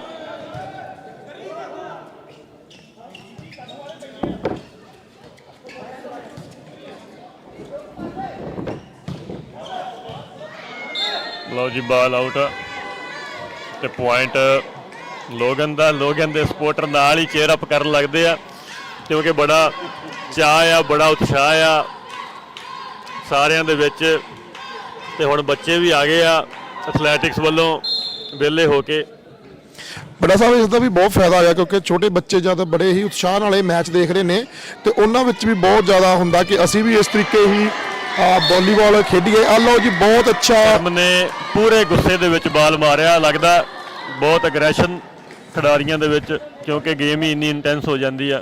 ਲਓ ਜੀ, ਬਾਲ ਆਊਟ ਤੇ ਪੁਆਇੰਟ ਲੋਗਨ ਦਾ। ਲੋਗਨ ਦੇ ਸਪੋਰਟਰ ਨਾਲ ਹੀ ਚੇਅਰ ਅਪ ਕਰਨ ਲੱਗਦੇ ਆ ਕਿਉਂਕਿ ਬੜਾ ਚਾਅ ਆ, ਬੜਾ ਉਤਸ਼ਾਹ ਆ ਸਾਰਿਆਂ ਦੇ ਵਿੱਚ, ਤੇ ਹੁਣ ਬੱਚੇ ਵੀ ਆ ਗਏ ਆ ਐਥਲੈਟਿਕਸ ਵੱਲੋਂ ਵਿਹਲੇ ਹੋ ਕੇ। ਬੜਾ ਸਾਹਿਬ, ਇਸ ਦਾ ਵੀ ਬਹੁਤ ਫਾਇਦਾ ਆ ਕਿਉਂਕਿ ਛੋਟੇ ਬੱਚੇ ਜਦ ਬੜੇ ਹੀ ਉਤਸ਼ਾਹ ਨਾਲ ਇਹ ਮੈਚ ਦੇਖ ਰਹੇ ਨੇ ਤੇ ਉਹਨਾਂ ਵਿੱਚ ਵੀ ਬਹੁਤ ਜ਼ਿਆਦਾ ਹੁੰਦਾ ਕਿ ਅਸੀਂ ਵੀ ਇਸ ਤਰੀਕੇ ਹੀ ਵਾਲੀਬਾਲ ਖੇਡੀਏ। ਆ ਲਓ ਜੀ, ਬਹੁਤ ਅੱਛਾ ਨੇ ਪੂਰੇ ਗੁੱਸੇ ਦੇ ਵਿੱਚ ਬਾਲ ਮਾਰਿਆ, ਲੱਗਦਾ ਬਹੁਤ ਅਗਰੈਸ਼ਨ ਖਿਡਾਰੀਆਂ ਦੇ ਵਿੱਚ ਕਿਉਂਕਿ ਗੇਮ ਹੀ ਇੰਨੀ ਇੰਟੈਂਸ ਹੋ ਜਾਂਦੀ ਆ।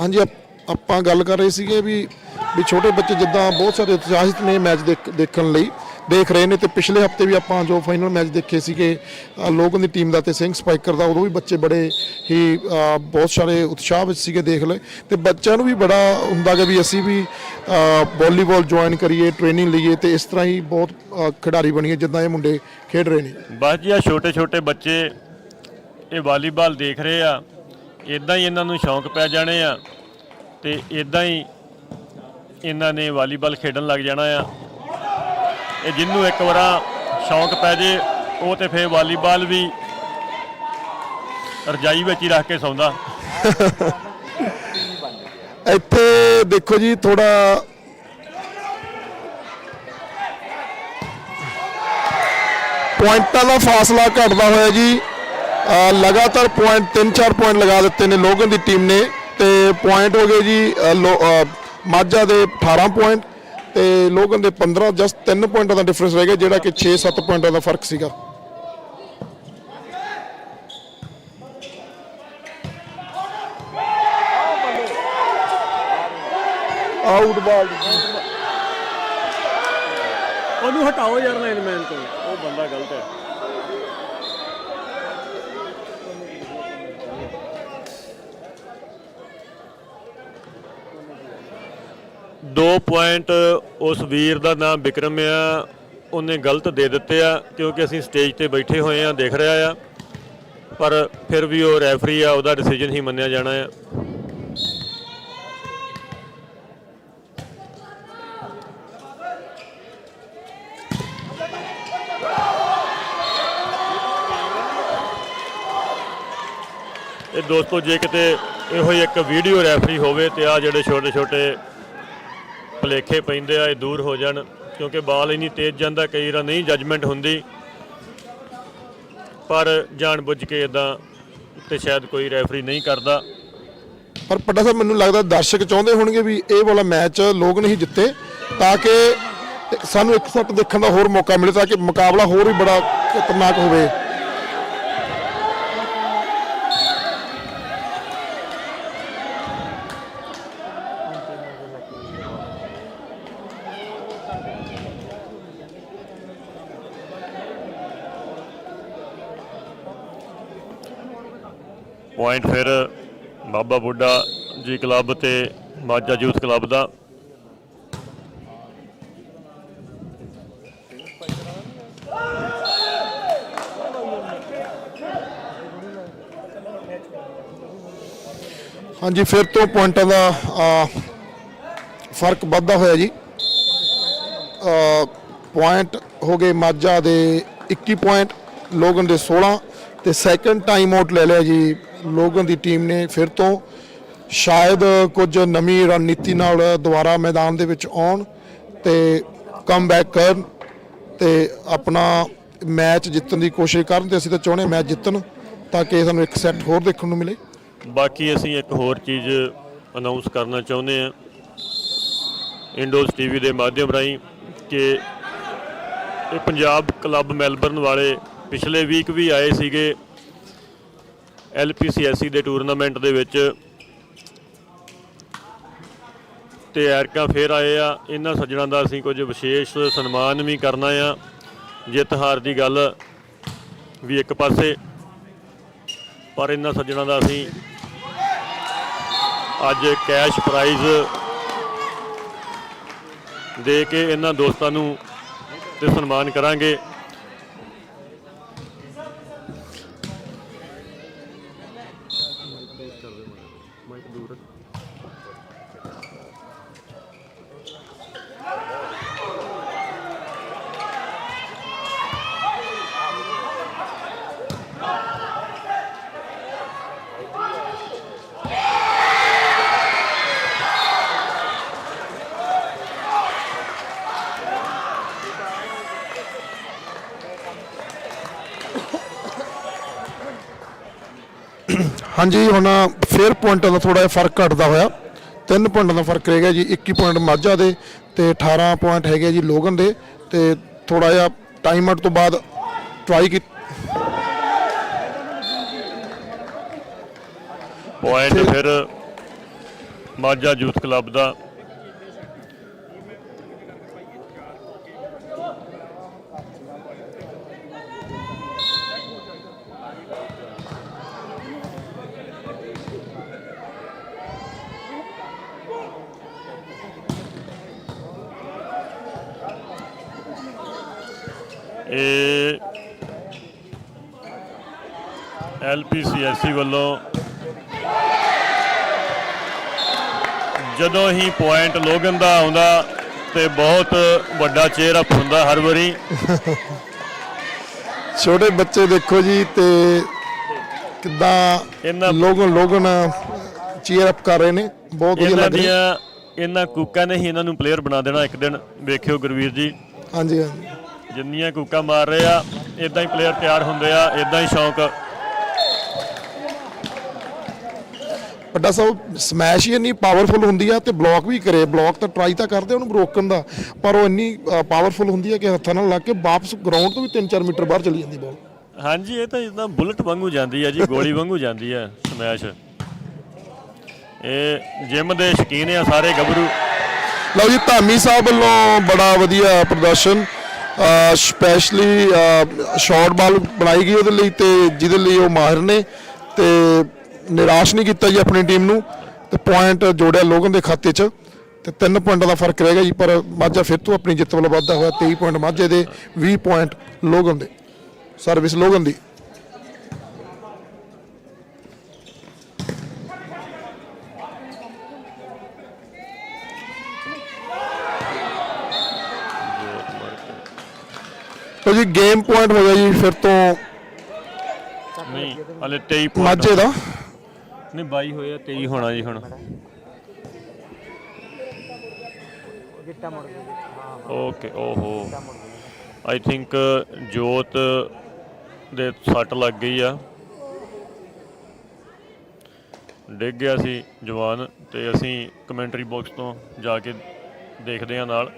ਹਾਂਜੀ, ਆਪਾਂ ਗੱਲ ਕਰ ਰਹੇ ਸੀਗੇ ਵੀ ਛੋਟੇ ਬੱਚੇ ਜਿੱਦਾਂ ਬਹੁਤ ਸਾਰੇ ਉਤਸ਼ਾਹਿਤ ਨੇ ਮੈਚ ਦੇਖਣ ਲਈ, ਦੇਖ ਰਹੇ ਨੇ। ਤੇ ਪਿਛਲੇ ਹਫਤੇ ਵੀ ਆਪਾਂ ਜੋ ਫਾਈਨਲ ਮੈਚ ਦੇਖੇ ਸੀਗੇ ਲੋਕਾਂ ਦੀ ਟੀਮ ਦਾ ਤੇ ਸਿੰਘ ਸਪਾਈਕਰ ਦਾ, ਉਦੋਂ ਵੀ ਬੱਚੇ ਬੜੇ ਹੀ ਬਹੁਤ ਸਾਰੇ ਉਤਸ਼ਾਹ ਵਿੱਚ ਸੀਗੇ ਦੇਖ ਲਏ। ਤੇ ਬੱਚਿਆਂ ਨੂੰ ਵੀ ਬੜਾ ਹੁੰਦਾ ਕਿ ਵੀ ਅਸੀਂ ਵੀ ਵਾਲੀਬਾਲ ਜੁਆਇਨ ਕਰੀਏ, ਟ੍ਰੇਨਿੰਗ ਲਈਏ, ਤੇ ਇਸ ਤਰ੍ਹਾਂ ਹੀ ਬਹੁਤ ਖਿਡਾਰੀ ਬਣੀਏ ਜਿੱਦਾਂ ਇਹ ਮੁੰਡੇ ਖੇਡ ਰਹੇ ਨੇ। ਬਸ ਜੀ, ਆ ਛੋਟੇ ਛੋਟੇ ਬੱਚੇ ਇਹ ਵਾਲੀਬਾਲ ਦੇਖ ਰਹੇ ਆ, ਇੱਦਾਂ ਹੀ ਇਹਨਾਂ ਨੂੰ ਸ਼ੌਂਕ ਪੈ ਜਾਣੇ ਆ ਤੇ ਇੱਦਾਂ ਹੀ ਇਹਨਾਂ ਨੇ ਵਾਲੀਬਾਲ ਖੇਡਣ ਲੱਗ ਜਾਣਾ ਆ। ਇਹ ਜਿਹਨੂੰ ਇੱਕ ਵਾਰ ਸ਼ੌਂਕ ਪੈ ਜੇ ਉਹ ਤੇ ਫਿਰ ਵਾਲੀਬਾਲ ਵੀ ਰਜਾਈ ਵਿੱਚ ਹੀ ਰੱਖ ਕੇ ਸੌਂਦਾ। ਇੱਥੇ ਦੇਖੋ ਜੀ, ਥੋੜਾ ਪੁਆਇੰਟਾਂ ਦਾ ਫਾਸਲਾ ਘਟਦਾ ਹੋਇਆ ਜੀ। ਲਗਾਤਾਰ ਪੁਆਇੰਟ 3-4 ਪੁਆਇੰਟ ਲਗਾ ਦਿੱਤੇ ਨੇ ਲੋਗਨ ਦੀ ਟੀਮ ਨੇ ਤੇ ਪੁਆਇੰਟ ਹੋ ਗਏ ਜੀ ਮਾਝਾ ਦੇ 18 ਪੁਆਇੰਟ ਤੇ ਲੋਗਨ ਦੇ 15, ਜਸਟ 3 ਪੁਆਇੰਟਾਂ ਦਾ ਡਿਫਰੈਂਸ ਰਹਿ ਗਿਆ ਜਿਹੜਾ ਕਿ 6-7 ਪੁਆਇੰਟਾਂ ਦਾ ਫਰਕ ਸੀਗਾ। ਆਊਟ ਬਾਲ ਉਹਨੂੰ ਹਟਾਓ ਯਾਰ ਲਾਈਨਮੈਨ ਤੋਂ, ਉਹ ਬੰਦਾ ਗਲਤ ਹੈ। ਦੋ ਪੁਆਇੰਟ ਉਸ ਵੀਰ ਦਾ ਨਾਮ ਵਿਕਰਮ ਆ, ਉਹਨੇ ਗਲਤ ਦੇ ਦਿੱਤੇ ਆ ਕਿਉਂਕਿ ਅਸੀਂ ਸਟੇਜ ਤੇ ਬੈਠੇ ਹੋਏ ਆ, ਦੇਖ ਰਿਹਾ ਆ, ਪਰ ਫਿਰ ਵੀ ਉਹ ਰੈਫਰੀ ਆ, ਉਹਦਾ ਡਿਸੀਜਨ ਹੀ ਮੰਨਿਆ ਜਾਣਾ ਆ। ਇਹ ਦੋਸਤੋ, ਜੇ ਕਿਤੇ ਇਹੋ ਹੀ ਇੱਕ ਵੀਡੀਓ ਰੈਫਰੀ ਹੋਵੇ ਤੇ ਆ ਜਿਹੜੇ ਛੋਟੇ ਛੋਟੇ ਭੁਲੇਖੇ ਪੈਂਦੇ ਆ ਇਹ ਦੂਰ ਹੋ ਜਾਣ, ਕਿਉਂਕਿ ਬਾਲ ਇੰਨੀ ਤੇਜ਼ ਜਾਂਦਾ, ਕਈ ਵਾਰ ਨਹੀਂ ਜੱਜਮੈਂਟ ਹੁੰਦੀ, ਪਰ ਜਾਣ ਬੁੱਝ ਕੇ ਇਦਾਂ ਤੇ ਸ਼ਾਇਦ ਕੋਈ ਰੈਫਰੀ ਨਹੀਂ ਕਰਦਾ। ਪਰ ਪੱਡਾ ਸਾਹਿਬ ਮੈਨੂੰ ਲੱਗਦਾ ਦਰਸ਼ਕ ਚਾਹੁੰਦੇ ਹੋਣਗੇ ਵੀ ਇਹ ਵਾਲਾ ਮੈਚ ਲੋਕ ਨਹੀਂ ਜਿੱਤੇ, ਤਾਂ ਕਿ ਸਾਨੂੰ ਇੱਕ ਸੈੱਟ ਦੇਖਣ ਦਾ ਹੋਰ ਮੌਕਾ ਮਿਲੇ, ਤਾਂ ਕਿ ਮੁਕਾਬਲਾ ਹੋਰ ਵੀ ਬੜਾ ਖਤਰਨਾਕ ਹੋਵੇ। ਪੁਆਇੰਟ ਫਿਰ ਬਾਬਾ ਬੁੱਢਾ ਜੀ ਕਲੱਬ ਤੇ ਮਾਝਾ ਯੂਥ ਕਲੱਬ ਦਾ। ਹਾਂਜੀ, ਫਿਰ ਤੋਂ ਪੁਆਇੰਟਾਂ ਦਾ ਫਰਕ ਵੱਧਦਾ ਹੋਇਆ ਜੀ। ਪੁਆਇੰਟ ਹੋ ਗਏ ਮਾਝਾ ਦੇ 21 ਪੁਆਇੰਟ, ਲੋਗਨ ਦੇ 16, ਤੇ ਸੈਕੰਡ ਟਾਈਮ ਆਊਟ ਲੈ ਲਿਆ ਜੀ ਲੋਗਨ ਦੀ ਟੀਮ ਨੇ। ਫਿਰ ਤੋਂ ਸ਼ਾਇਦ ਕੁਝ ਨਵੀਂ ਰਣਨੀਤੀ ਨਾਲ ਦੁਬਾਰਾ ਮੈਦਾਨ ਦੇ ਵਿੱਚ ਆਉਣ ਤੇ ਕਮਬੈਕ ਕਰਨ ਤੇ ਆਪਣਾ ਮੈਚ ਜਿੱਤਣ ਦੀ ਕੋਸ਼ਿਸ਼ ਕਰਨ, ਤੇ ਅਸੀਂ ਤਾਂ ਚਾਹੁੰਦੇ ਮੈਚ ਜਿੱਤਣ ਤਾਂ ਕਿ ਸਾਨੂੰ ਇੱਕ ਸੈੱਟ ਹੋਰ ਦੇਖਣ ਨੂੰ ਮਿਲੇ। ਬਾਕੀ ਅਸੀਂ ਇੱਕ ਹੋਰ ਚੀਜ਼ ਅਨਾਉਂਸ ਕਰਨਾ ਚਾਹੁੰਦੇ ਹਾਂ ਇੰਡੋਜ਼ ਟੀਵੀ ਦੇ ਮਾਧਿਅਮ ਰਾਹੀਂ ਕਿ ਇਹ ਪੰਜਾਬ ਕਲੱਬ ਮੈਲਬਰਨ ਵਾਲੇ ਪਿਛਲੇ ਵੀਕ ਵੀ ਆਏ ਸੀਗੇ LPCSC ਦੇ ਟੂਰਨਾਮੈਂਟ ਦੇ ਵਿੱਚ, ਤੇ ਐਰਕਾਂ ਫੇਰ ਆਏ ਆ। ਇਹਨਾਂ ਸੱਜਣਾਂ ਦਾ ਅਸੀਂ ਕੁਝ ਵਿਸ਼ੇਸ਼ ਸਨਮਾਨ ਵੀ ਕਰਨਾ ਆ। ਜਿੱਤ ਹਾਰ ਦੀ ਗੱਲ ਵੀ ਇੱਕ ਪਾਸੇ, ਪਰ ਇਹਨਾਂ ਸੱਜਣਾਂ ਦਾ ਅਸੀਂ ਅੱਜ ਕੈਸ਼ ਪ੍ਰਾਈਜ਼ ਦੇ ਕੇ ਇਹਨਾਂ ਦੋਸਤਾਂ ਨੂੰ ਤੇ ਸਨਮਾਨ ਕਰਾਂਗੇ। ਹਾਂਜੀ, ਹੁਣ ਫਿਰ ਪੁਆਇੰਟਾਂ ਦਾ ਥੋੜਾ ਜਿਹਾ ਫਰਕ ਘਟਦਾ ਹੋਇਆ, 3 ਪੁਆਇੰਟਾਂ ਦਾ ਫਰਕ ਰਹਿ ਗਿਆ ਜੀ। 21 ਪੁਆਇੰਟ ਮਾਝਾ ਦੇ ਤੇ 18 ਪੁਆਇੰਟ ਹੈਗੇ ਜੀ ਲੋਗਨ ਦੇ, ਤੇ ਥੋੜਾ ਜਿਹਾ ਟਾਈਮ ਆਊਟ ਤੋਂ ਬਾਅਦ ਟਰਾਈ ਕੀਤੀ। ਪੁਆਇੰਟ ਫਿਰ ਮਾਝਾ ਯੂਥ ਕਲੱਬ ਦਾ। ਇਹ LPCSC ਵੱਲੋਂ ਜਦੋਂ ਹੀ ਪੁਆਇੰਟ ਲੋਗਨ ਦਾ ਆਉਂਦਾ ਤੇ ਬਹੁਤ ਵੱਡਾ ਚੇਅਰ ਅਪ ਹੁੰਦਾ ਹਰ ਵਾਰੀ। ਛੋਟੇ ਬੱਚੇ ਦੇਖੋ ਜੀ, ਤੇ ਕਿੱਦਾਂ ਲੋਗਨ ਚੀਅਰ ਅਪ ਕਰ ਰਹੇ ਨੇ, ਬਹੁਤ ਵਧੀਆ ਲੱਗ ਰਿਹਾ। ਇਹਨਾਂ ਕੂਕਾਂ ਨੇ ਹੀ ਇਹਨਾਂ ਨੂੰ ਪਲੇਅਰ ਬਣਾ ਦੇਣਾ ਇੱਕ ਦਿਨ, ਵੇਖਿਓ ਗੁਰਵੀਰ ਜੀ। ਹਾਂਜੀ ਹਾਂਜੀ, ਜਿੰਨੀਆਂ ਕੂਕਾਂ ਮਾਰ ਰਹੇ ਆ ਇਦਾਂ ਹੀ ਪਲੇਅਰ ਤਿਆਰ ਹੁੰਦੇ ਆ, ਇਦਾਂ ਹੀ ਸ਼ੌਂਕ। ਵੱਡਾ ਸਾਹਿਬ ਸਮੈਸ਼ ਹੀ ਇੰਨੀ ਪਾਵਰਫੁਲ ਹੁੰਦੀ ਆ, ਤੇ ਬਲੌਕ ਵੀ ਕਰੇ, ਬਲੌਕ ਤਾਂ ਟਰਾਈ ਤਾਂ ਕਰਦੇ ਉਹਨੂੰ ਰੋਕਣ ਦਾ, ਪਰ ਉਹ ਇੰਨੀ ਪਾਵਰਫੁਲ ਹੁੰਦੀ ਹੈ ਕਿ ਹੱਥਾਂ ਨਾਲ ਲੱਗ ਕੇ ਵਾਪਸ ਗਰਾਊਂਡ ਤੋਂ ਵੀ 3-4 ਮੀਟਰ ਬਾਹਰ ਚਲੀ ਜਾਂਦੀ ਬਾਲ। ਹਾਂਜੀ, ਇਹ ਤਾਂ ਜਿੱਦਾਂ ਬੁਲਟ ਵਾਂਗੂ ਜਾਂਦੀ ਆ ਜੀ, ਗੋਲੀ ਵਾਂਗੂ ਜਾਂਦੀ ਆ ਸਮੈਸ਼। ਇਹ ਜਿਮ ਦੇ ਸ਼ੌਕੀਨ ਆ ਸਾਰੇ ਗੱਭਰੂ। ਲਓ ਜੀ, ਧਾਮੀ ਸਾਹਿਬ ਵੱਲੋਂ ਬੜਾ ਵਧੀਆ ਪ੍ਰਦਰਸ਼ਨ, ਸਪੈਸ਼ਲੀ ਸ਼ਾਰਟ ਬਾਲ ਬਣਾਈ ਗਈ ਉਹਦੇ ਲਈ, ਤੇ ਜਿਹਦੇ ਲਈ ਉਹ ਮਾਹਿਰ ਨੇ, ਤੇ ਨਿਰਾਸ਼ ਨਹੀਂ ਕੀਤਾ ਜੀ ਆਪਣੀ ਟੀਮ ਨੂੰ, ਤੇ ਪੁਆਇੰਟ ਜੋੜਿਆ ਲੋਗਨ ਦੇ ਖਾਤੇ 'ਚ, ਤੇ 3 ਪੁਆਇੰਟਾਂ ਦਾ ਫਰਕ ਰਹਿ ਗਿਆ ਜੀ। ਪਰ ਮਾਝਾ ਫਿਰ ਤੋਂ ਆਪਣੀ ਜਿੱਤ ਵੱਲ ਵੱਧਦਾ ਹੋਇਆ, 23 ਪੁਆਇੰਟ ਮਾਝੇ ਦੇ, 20 ਪੁਆਇੰਟ ਲੋਗਨ ਦੇ, ਸਰਵਿਸ ਲੋਗਨ ਦੀ। तो जी गेम पॉइंट हो गया जी फिर तो नहीं हले 23 माझे का नहीं 22 होया 23 होना जी हुण ਗਿੱਟਾ ਮੁੜ ਗਿਆ ਹਾਂ ਓਕੇ ਓਹੋ ਗਿੱਟਾ ਮੁੜ ਗਿਆ ਆਈ ਥਿੰਕ ਜੋਤ ਦੇ ਸੱਟ ਲੱਗ ਗਈ ਆ, ਡਿੱਗ ਗਿਆ ਸੀ ਜਵਾਨ। ਤੇ ਅਸੀਂ ਕਮੈਂਟਰੀ ਬਾਕਸ ਤੋਂ ਜਾ ਕੇ ਦੇਖਦੇ ਹਾਂ ਨਾਲ।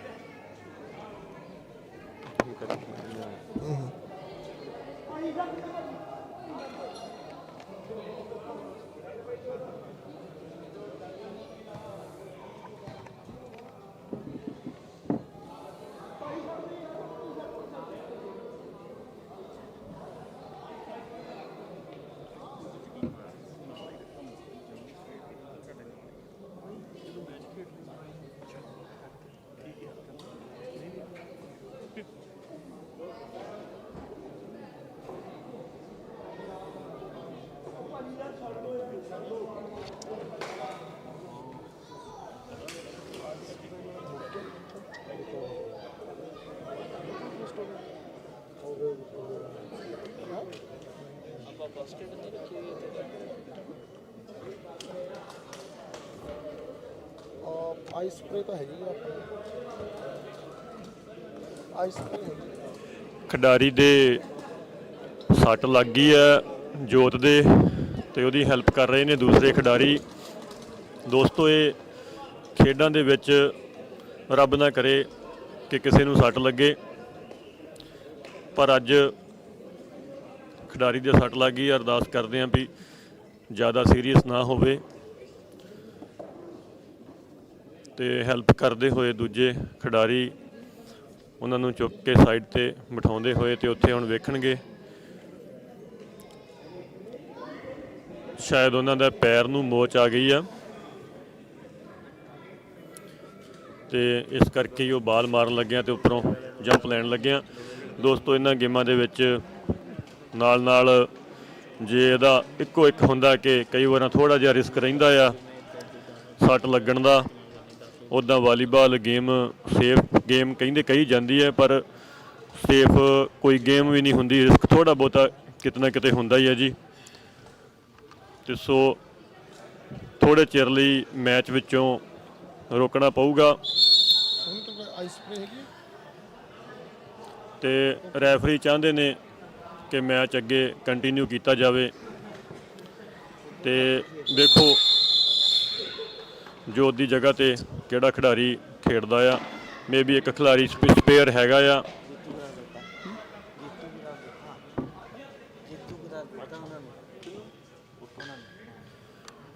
ਆਈਸ ਸਪਰੇ ਤਾਂ ਹੈਗੀ ਆ ਆਪਣੇ, ਆਈਸ ਸਪਰੇ ਹੈਗੀ। ਖਿਡਾਰੀ ਦੇ ਸੱਟ ਲੱਗ ਗਈ ਹੈ ਜੋਤ ਦੇ, ਤੇ ਉਹਦੀ ਹੈਲਪ ਕਰ ਰਹੇ ਨੇ ਦੂਸਰੇ ਖਿਡਾਰੀ। ਦੋਸਤੋ ਇਹ ਖੇਡਾਂ ਦੇ ਵਿੱਚ ਰੱਬ ਨਾ ਕਰੇ ਕਿ ਕਿਸੇ ਨੂੰ ਸੱਟ ਲੱਗੇ, ਪਰ ਅੱਜ ਖਿਡਾਰੀ ਦੇ ਸੱਟ ਲੱਗ ਗਈ। ਅਰਦਾਸ ਕਰਦੇ ਹਾਂ ਵੀ ਜ਼ਿਆਦਾ ਸੀਰੀਅਸ ਨਾ ਹੋਵੇ। ਤੇ ਹੈਲਪ ਕਰਦੇ ਹੋਏ ਦੂਜੇ ਖਿਡਾਰੀ ਉਹਨਾਂ ਨੂੰ ਚੁੱਕ ਕੇ ਸਾਈਡ ਤੇ ਬਿਠਾਉਂਦੇ ਹੋਏ ਤੇ ਉੱਥੇ ਹੁਣ ਵੇਖਣਗੇ। ਸ਼ਾਇਦ ਉਹਨਾਂ ਦਾ ਪੈਰ ਨੂੰ ਮੋਚ ਆ ਗਈ ਆ ਤੇ ਇਸ ਕਰਕੇ ਹੀ ਉਹ ਬਾਲ ਮਾਰਨ ਲੱਗਿਆ ਤੇ ਉੱਪਰੋਂ ਜੰਪ ਲੈਣ ਲੱਗਿਆ। ਦੋਸਤੋ ਇਹਨਾਂ ਗੇਮਾਂ ਦੇ ਵਿੱਚ ਨਾਲ ਨਾਲ ਜੇ ਇਹਦਾ ਇੱਕੋ ਇੱਕ ਹੁੰਦਾ ਕਿ ਕਈ ਵਾਰ ਥੋੜ੍ਹਾ ਜਿਹਾ ਰਿਸਕ ਰਹਿੰਦਾ ਆ ਸੱਟ ਲੱਗਣ ਦਾ। ਉੱਦਾਂ ਵਾਲੀਬਾਲ ਗੇਮ ਸੇਫ ਗੇਮ ਕਹਿੰਦੇ ਕਹੀ ਜਾਂਦੀ ਹੈ, ਪਰ ਸੇਫ ਕੋਈ ਗੇਮ ਵੀ ਨਹੀਂ ਹੁੰਦੀ। ਰਿਸਕ ਥੋੜ੍ਹਾ ਬਹੁਤਾ ਕਿਤੇ ਨਾ ਕਿਤੇ ਹੁੰਦਾ ਹੀ ਹੈ ਜੀ। ਅਤੇ ਸੋ ਥੋੜ੍ਹੇ ਚਿਰ ਲਈ ਮੈਚ ਵਿੱਚੋਂ ਰੋਕਣਾ ਪਊਗਾ ਆਈਸ ਸਪਰੇ ਹੈਗੀ। ਅਤੇ ਰੈਫਰੀ ਚਾਹੁੰਦੇ ਨੇ ਕਿ ਮੈਚ ਅੱਗੇ ਕੰਟੀਨਿਊ ਕੀਤਾ ਜਾਵੇ। ਅਤੇ ਦੇਖੋ ਜੋਤ ਦੀ ਜਗ੍ਹਾ 'ਤੇ ਕਿਹੜਾ ਖਿਡਾਰੀ ਖੇਡਦਾ ਆ। ਮੇ ਬੀ ਇੱਕ ਖਿਡਾਰੀ ਸਪੇਅਰ ਹੈਗਾ ਆ।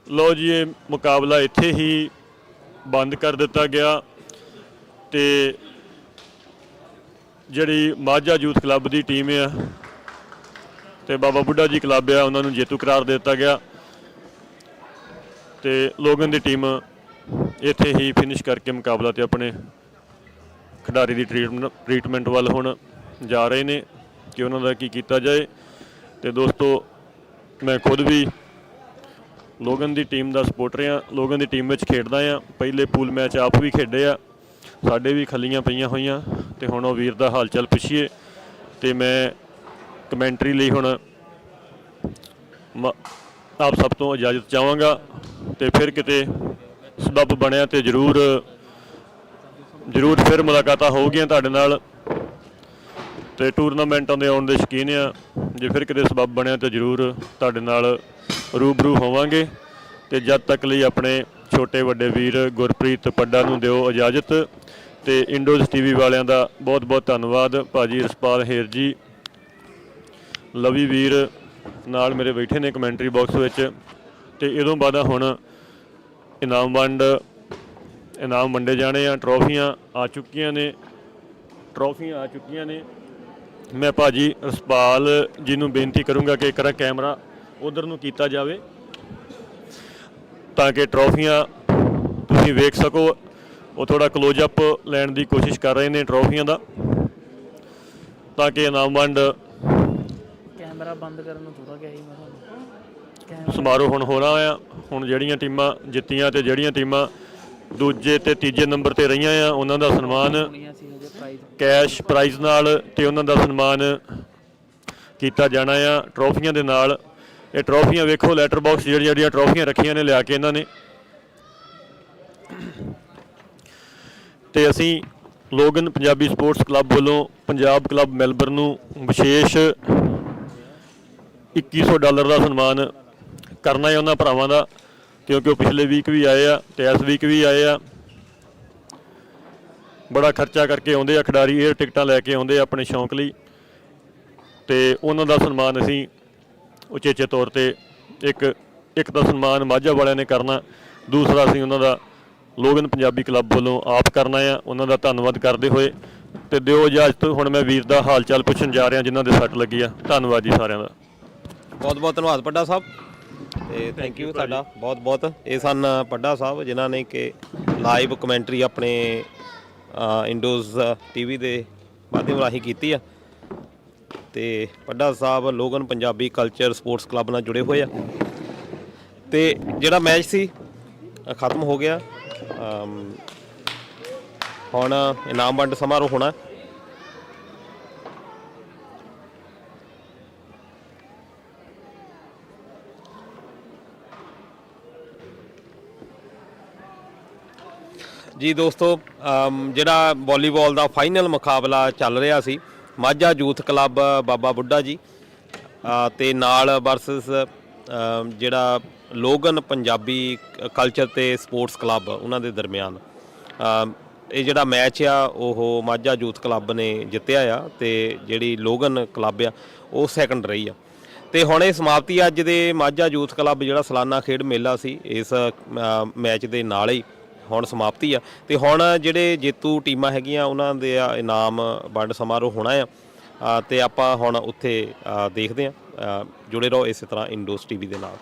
ਲਓ ਜੀ ਇਹ ਮੁਕਾਬਲਾ ਇੱਥੇ ਹੀ ਬੰਦ ਕਰ ਦਿੱਤਾ ਗਿਆ ਅਤੇ ਜਿਹੜੀ ਮਾਝਾ ਯੂਥ ਕਲੱਬ ਦੀ ਟੀਮ ਆ ਅਤੇ ਬਾਬਾ ਬੁੱਢਾ ਜੀ ਕਲੱਬ ਆ ਉਹਨਾਂ ਨੂੰ ਜੇਤੂ ਕਰਾਰ ਦੇ ਦਿੱਤਾ ਗਿਆ। ਅਤੇ ਲੋਗਨ ਦੀ ਟੀਮ ਇੱਥੇ ਹੀ ਫਿਨਿਸ਼ ਕਰਕੇ ਮੁਕਾਬਲਾ ਤੇ ਆਪਣੇ ਖਿਡਾਰੀ ਦੀ ਟਰੀਟਮੈਂਟ ਵੱਲ ਹੁਣ ਜਾ ਰਹੇ ਨੇ ਕਿ ਉਹਨਾਂ ਦਾ ਕੀ ਕੀਤਾ ਜਾਏ। ਅਤੇ ਦੋਸਤੋ ਮੈਂ ਖੁਦ ਵੀ ਲੋਗਨ ਦੀ ਟੀਮ ਦਾ ਸਪੋਰਟਰ ਹਾਂ, ਲੋਗਨ ਦੀ ਟੀਮ ਵਿੱਚ ਖੇਡਦਾ ਹਾਂ। ਪਹਿਲੇ ਪੂਲ ਮੈਚ ਆਪ ਵੀ ਖੇਡੇ ਆ, ਸਾਡੇ ਵੀ ਖੱਲੀਆਂ ਪਈਆਂ ਹੋਈਆਂ। ਅਤੇ ਹੁਣ ਉਹ ਵੀਰ ਦਾ ਹਾਲ ਚਾਲ ਪੁੱਛੀਏ ਅਤੇ ਮੈਂ ਕਮੈਂਟਰੀ ਲਈ ਹੁਣ ਆਪ ਸਭ ਤੋਂ ਇਜਾਜ਼ਤ ਚਾਹਾਂਗਾ। ਅਤੇ ਫਿਰ ਕਿਤੇ ਸਬੱਬ ਬਣਿਆ ਅਤੇ ਜ਼ਰੂਰ ਫਿਰ ਮੁਲਾਕਾਤਾਂ ਹੋਊਗੀਆਂ ਤੁਹਾਡੇ ਨਾਲ। ਅਤੇ ਟੂਰਨਾਮੈਂਟਾਂ ਦੇ ਆਉਣ ਦੇ ਸ਼ੌਕੀਨ ਆ, ਜੇ ਫਿਰ ਕਿਤੇ ਸਬੱਬ ਬਣਿਆ ਤਾਂ ਜ਼ਰੂਰ ਤੁਹਾਡੇ ਨਾਲ ਰੂਬਰੂ ਹੋਵਾਂਗੇ। ਅਤੇ ਜਦ ਤੱਕ ਲਈ ਆਪਣੇ ਛੋਟੇ ਵੱਡੇ ਵੀਰ ਗੁਰਪ੍ਰੀਤ ਪੱਡਾ ਨੂੰ ਦਿਓ ਇਜਾਜ਼ਤ। ਅਤੇ ਇੰਡੋਜ਼ TV ਵਾਲਿਆਂ ਦਾ ਬਹੁਤ ਬਹੁਤ ਧੰਨਵਾਦ। ਭਾਜੀ ਰਸਪਾਲ ਹੇਰ ਜੀ, ਲਵੀ ਵੀਰ ਨਾਲ ਮੇਰੇ ਬੈਠੇ ਨੇ ਕਮੈਂਟਰੀ ਬਾਕਸ ਵਿੱਚ। ਅਤੇ ਇਹਦੋਂ ਬਾਅਦ ਹੁਣ ਇਨਾਮ ਵੰਡੇ ਜਾਣੇ ਆ। ਟਰੋਫੀਆਂ ਆ ਚੁੱਕੀਆਂ ਨੇ। ਮੈਂ ਭਾਜੀ ਰਸਪਾਲ ਜੀ ਨੂੰ ਬੇਨਤੀ ਕਰੂੰਗਾ ਕਿ ਇੱਕ ਕੈਮਰਾ ਉਧਰ ਨੂੰ ਕੀਤਾ ਜਾਵੇ ਤਾਂ ਕਿ ਟਰੋਫੀਆਂ ਤੁਸੀਂ ਵੇਖ ਸਕੋ। ਉਹ ਥੋੜ੍ਹਾ ਕਲੋਜ਼ਅਪ ਲੈਣ ਦੀ ਕੋਸ਼ਿਸ਼ ਕਰ ਰਹੇ ਨੇ ਟਰੋਫੀਆਂ ਦਾ, ਤਾਂ ਕਿ ਇਨਾਮ ਵੰਡ ਕੈਮਰਾ ਬੰਦ ਕਰਨ ਨੂੰ ਥੋੜਾ ਗਿਆ ਸੀ ਮੈਂ ਤੁਹਾਨੂੰ। ਸਮਾਰੋਹ ਹੁਣ ਹੋਣਾ ਆ। ਹੁਣ ਜਿਹੜੀਆਂ ਟੀਮਾਂ ਜਿੱਤੀਆਂ ਅਤੇ ਜਿਹੜੀਆਂ ਟੀਮਾਂ ਦੂਜੇ ਅਤੇ ਤੀਜੇ ਨੰਬਰ 'ਤੇ ਰਹੀਆਂ ਆ ਉਹਨਾਂ ਦਾ ਸਨਮਾਨ ਕੈਸ਼ ਪ੍ਰਾਈਜ਼ ਨਾਲ ਅਤੇ ਉਹਨਾਂ ਦਾ ਸਨਮਾਨ ਕੀਤਾ ਜਾਣਾ ਆ ਟਰੋਫੀਆਂ ਦੇ ਨਾਲ। ਇਹ ਟਰੋਫੀਆਂ ਵੇਖੋ ਲੈਟਰ ਬਾਕਸ ਜਿਹੜੀਆਂ ਟਰੋਫੀਆਂ ਰੱਖੀਆਂ ਨੇ ਲਿਆ ਕੇ ਇਹਨਾਂ ਨੇ। ਤੇ ਅਸੀਂ ਲੋਗਨ ਪੰਜਾਬੀ ਸਪੋਰਟਸ ਕਲੱਬ ਵੱਲੋਂ ਪੰਜਾਬ ਕਲੱਬ ਮੈਲਬਰਨ ਨੂੰ ਵਿਸ਼ੇਸ਼ $2100 ਦਾ ਸਨਮਾਨ ਕਰਨਾ ਹੈ ਉਹਨਾਂ ਭਰਾਵਾਂ ਦਾ, ਕਿਉਂਕਿ ਉਹ ਪਿਛਲੇ ਵੀਕ ਵੀ ਆਏ ਆ ਤੇ ਇਸ ਵੀਕ ਵੀ ਆਏ ਆ। ਬੜਾ ਖਰਚਾ ਕਰਕੇ ਆਉਂਦੇ ਆ ਖਿਡਾਰੀ, ਏਅਰ ਟਿਕਟਾਂ ਲੈ ਕੇ ਆਉਂਦੇ ਆ ਆਪਣੇ ਸ਼ੌਂਕ ਲਈ, ਤੇ ਉਹਨਾਂ ਦਾ ਸਨਮਾਨ ਅਸੀਂ ਉਚੇਚੇ ਤੌਰ ਤੇ ਇੱਕ ਤਾਂ ਸਨਮਾਨ ਮਾਝਾ ਵਾਲਿਆਂ ਨੇ ਕਰਨਾ, ਦੂਸਰਾ ਅਸੀਂ ਉਹਨਾਂ ਦਾ ਲੋਗਨ ਪੰਜਾਬੀ ਕਲੱਬ ਵੱਲੋਂ ਆਪ ਕਰਨਾ ਆ। ਉਹਨਾਂ ਦਾ ਧੰਨਵਾਦ ਕਰਦੇ ਹੋਏ ਤੇ ਦਿਓ ਇਜਾਜ਼ਤ, ਹੁਣ ਮੈਂ ਵੀਰ ਦਾ ਹਾਲ ਚਾਲ ਪੁੱਛਣ ਜਾ ਰਿਹਾ ਜਿਨ੍ਹਾਂ ਦੇ ਸੱਟ ਲੱਗੀ ਆ। ਧੰਨਵਾਦ ਜੀ ਸਾਰਿਆਂ ਦਾ। ਬਹੁਤ ਬਹੁਤ ਧੰਨਵਾਦ ਪੱਡਾ ਸਾਹਿਬ ਤੇ ਥੈਂਕ ਯੂ ਤੁਹਾਡਾ ਬਹੁਤ ਬਹੁਤ। ਇਹ ਸਨ ਪੱਡਾ ਸਾਹਿਬ ਜਿਨ੍ਹਾਂ ਨੇ ਕਿ ਲਾਈਵ ਕਮੈਂਟਰੀ ਆਪਣੇ ਇੰਡੋਜ਼ ਟੀਵੀ ਦੇ ਮਾਧਿਅਮ ਰਾਹੀਂ ਕੀਤੀ ਆ। ਤੇ ਪੱਡਾ ਸਾਹਿਬ Logan Punjabi culture sports club ਨਾਲ ਜੁੜੇ ਹੋਏ ਆ। ਤੇ ਜਿਹੜਾ ਮੈਚ ਸੀ ਖਤਮ ਹੋ ਗਿਆ। ਹੁਣ ਇਨਾਮ ਵੰਡ ਸਮਾਰੋਹ ਹੋਣਾ। ਜੀ ਦੋਸਤੋ, ਜਿਹੜਾ ਵਾਲੀਬਾਲ ਦਾ ਫਾਈਨਲ ਮੁਕਾਬਲਾ ਚੱਲ ਰਿਹਾ ਸੀ, ਮਾਝਾ ਯੂਥ ਕਲੱਬ ਬਾਬਾ ਬੁੱਢਾ ਜੀ ਤੇ ਨਾਲ ਵਰਸਸ ਜਿਹੜਾ ਲੋਗਨ ਪੰਜਾਬੀ ਕਲਚਰ ਤੇ ਸਪੋਰਟਸ ਕਲੱਬ ਉਹਨਾਂ ਦੇ ਦਰਮਿਆਨ ਇਹ ਜਿਹੜਾ ਮੈਚ ਆ ਉਹ ਮਾਝਾ ਯੂਥ ਕਲੱਬ ਨੇ ਜਿੱਤਿਆ ਆ ਤੇ ਜਿਹੜੀ ਲੋਗਨ ਕਲੱਬ ਆ ਉਹ ਸੈਕੰਡ ਰਹੀ ਆ। ਤੇ ਹੁਣ ਇਹ ਸਮਾਪਤੀ ਅੱਜ ਦੇ ਮਾਝਾ ਯੂਥ ਕਲੱਬ ਜਿਹੜਾ ਸਾਲਾਨਾ ਖੇਡ ਮੇਲਾ ਸੀ ਇਸ ਮੈਚ ਦੇ ਨਾਲ ਹੀ ਹੁਣ ਸਮਾਪਤੀ ਆ। ਤੇ ਹੁਣ ਜਿਹੜੇ ਜੇਤੂ ਟੀਮਾਂ ਹੈਗੀਆਂ ਉਹਨਾਂ ਦੇ ਇਨਾਮ ਵੰਡ ਸਮਾਰੋਹ ਹੋਣਾ ਆ ਤੇ ਆਪਾਂ ਹੁਣ ਉੱਥੇ ਦੇਖਦੇ ਹਾਂ। ਜੁੜੇ ਰਹੋ ਇਸੇ ਤਰ੍ਹਾਂ ਇੰਡੋਜ਼ ਟੀਵੀ ਦੇ ਨਾਲ।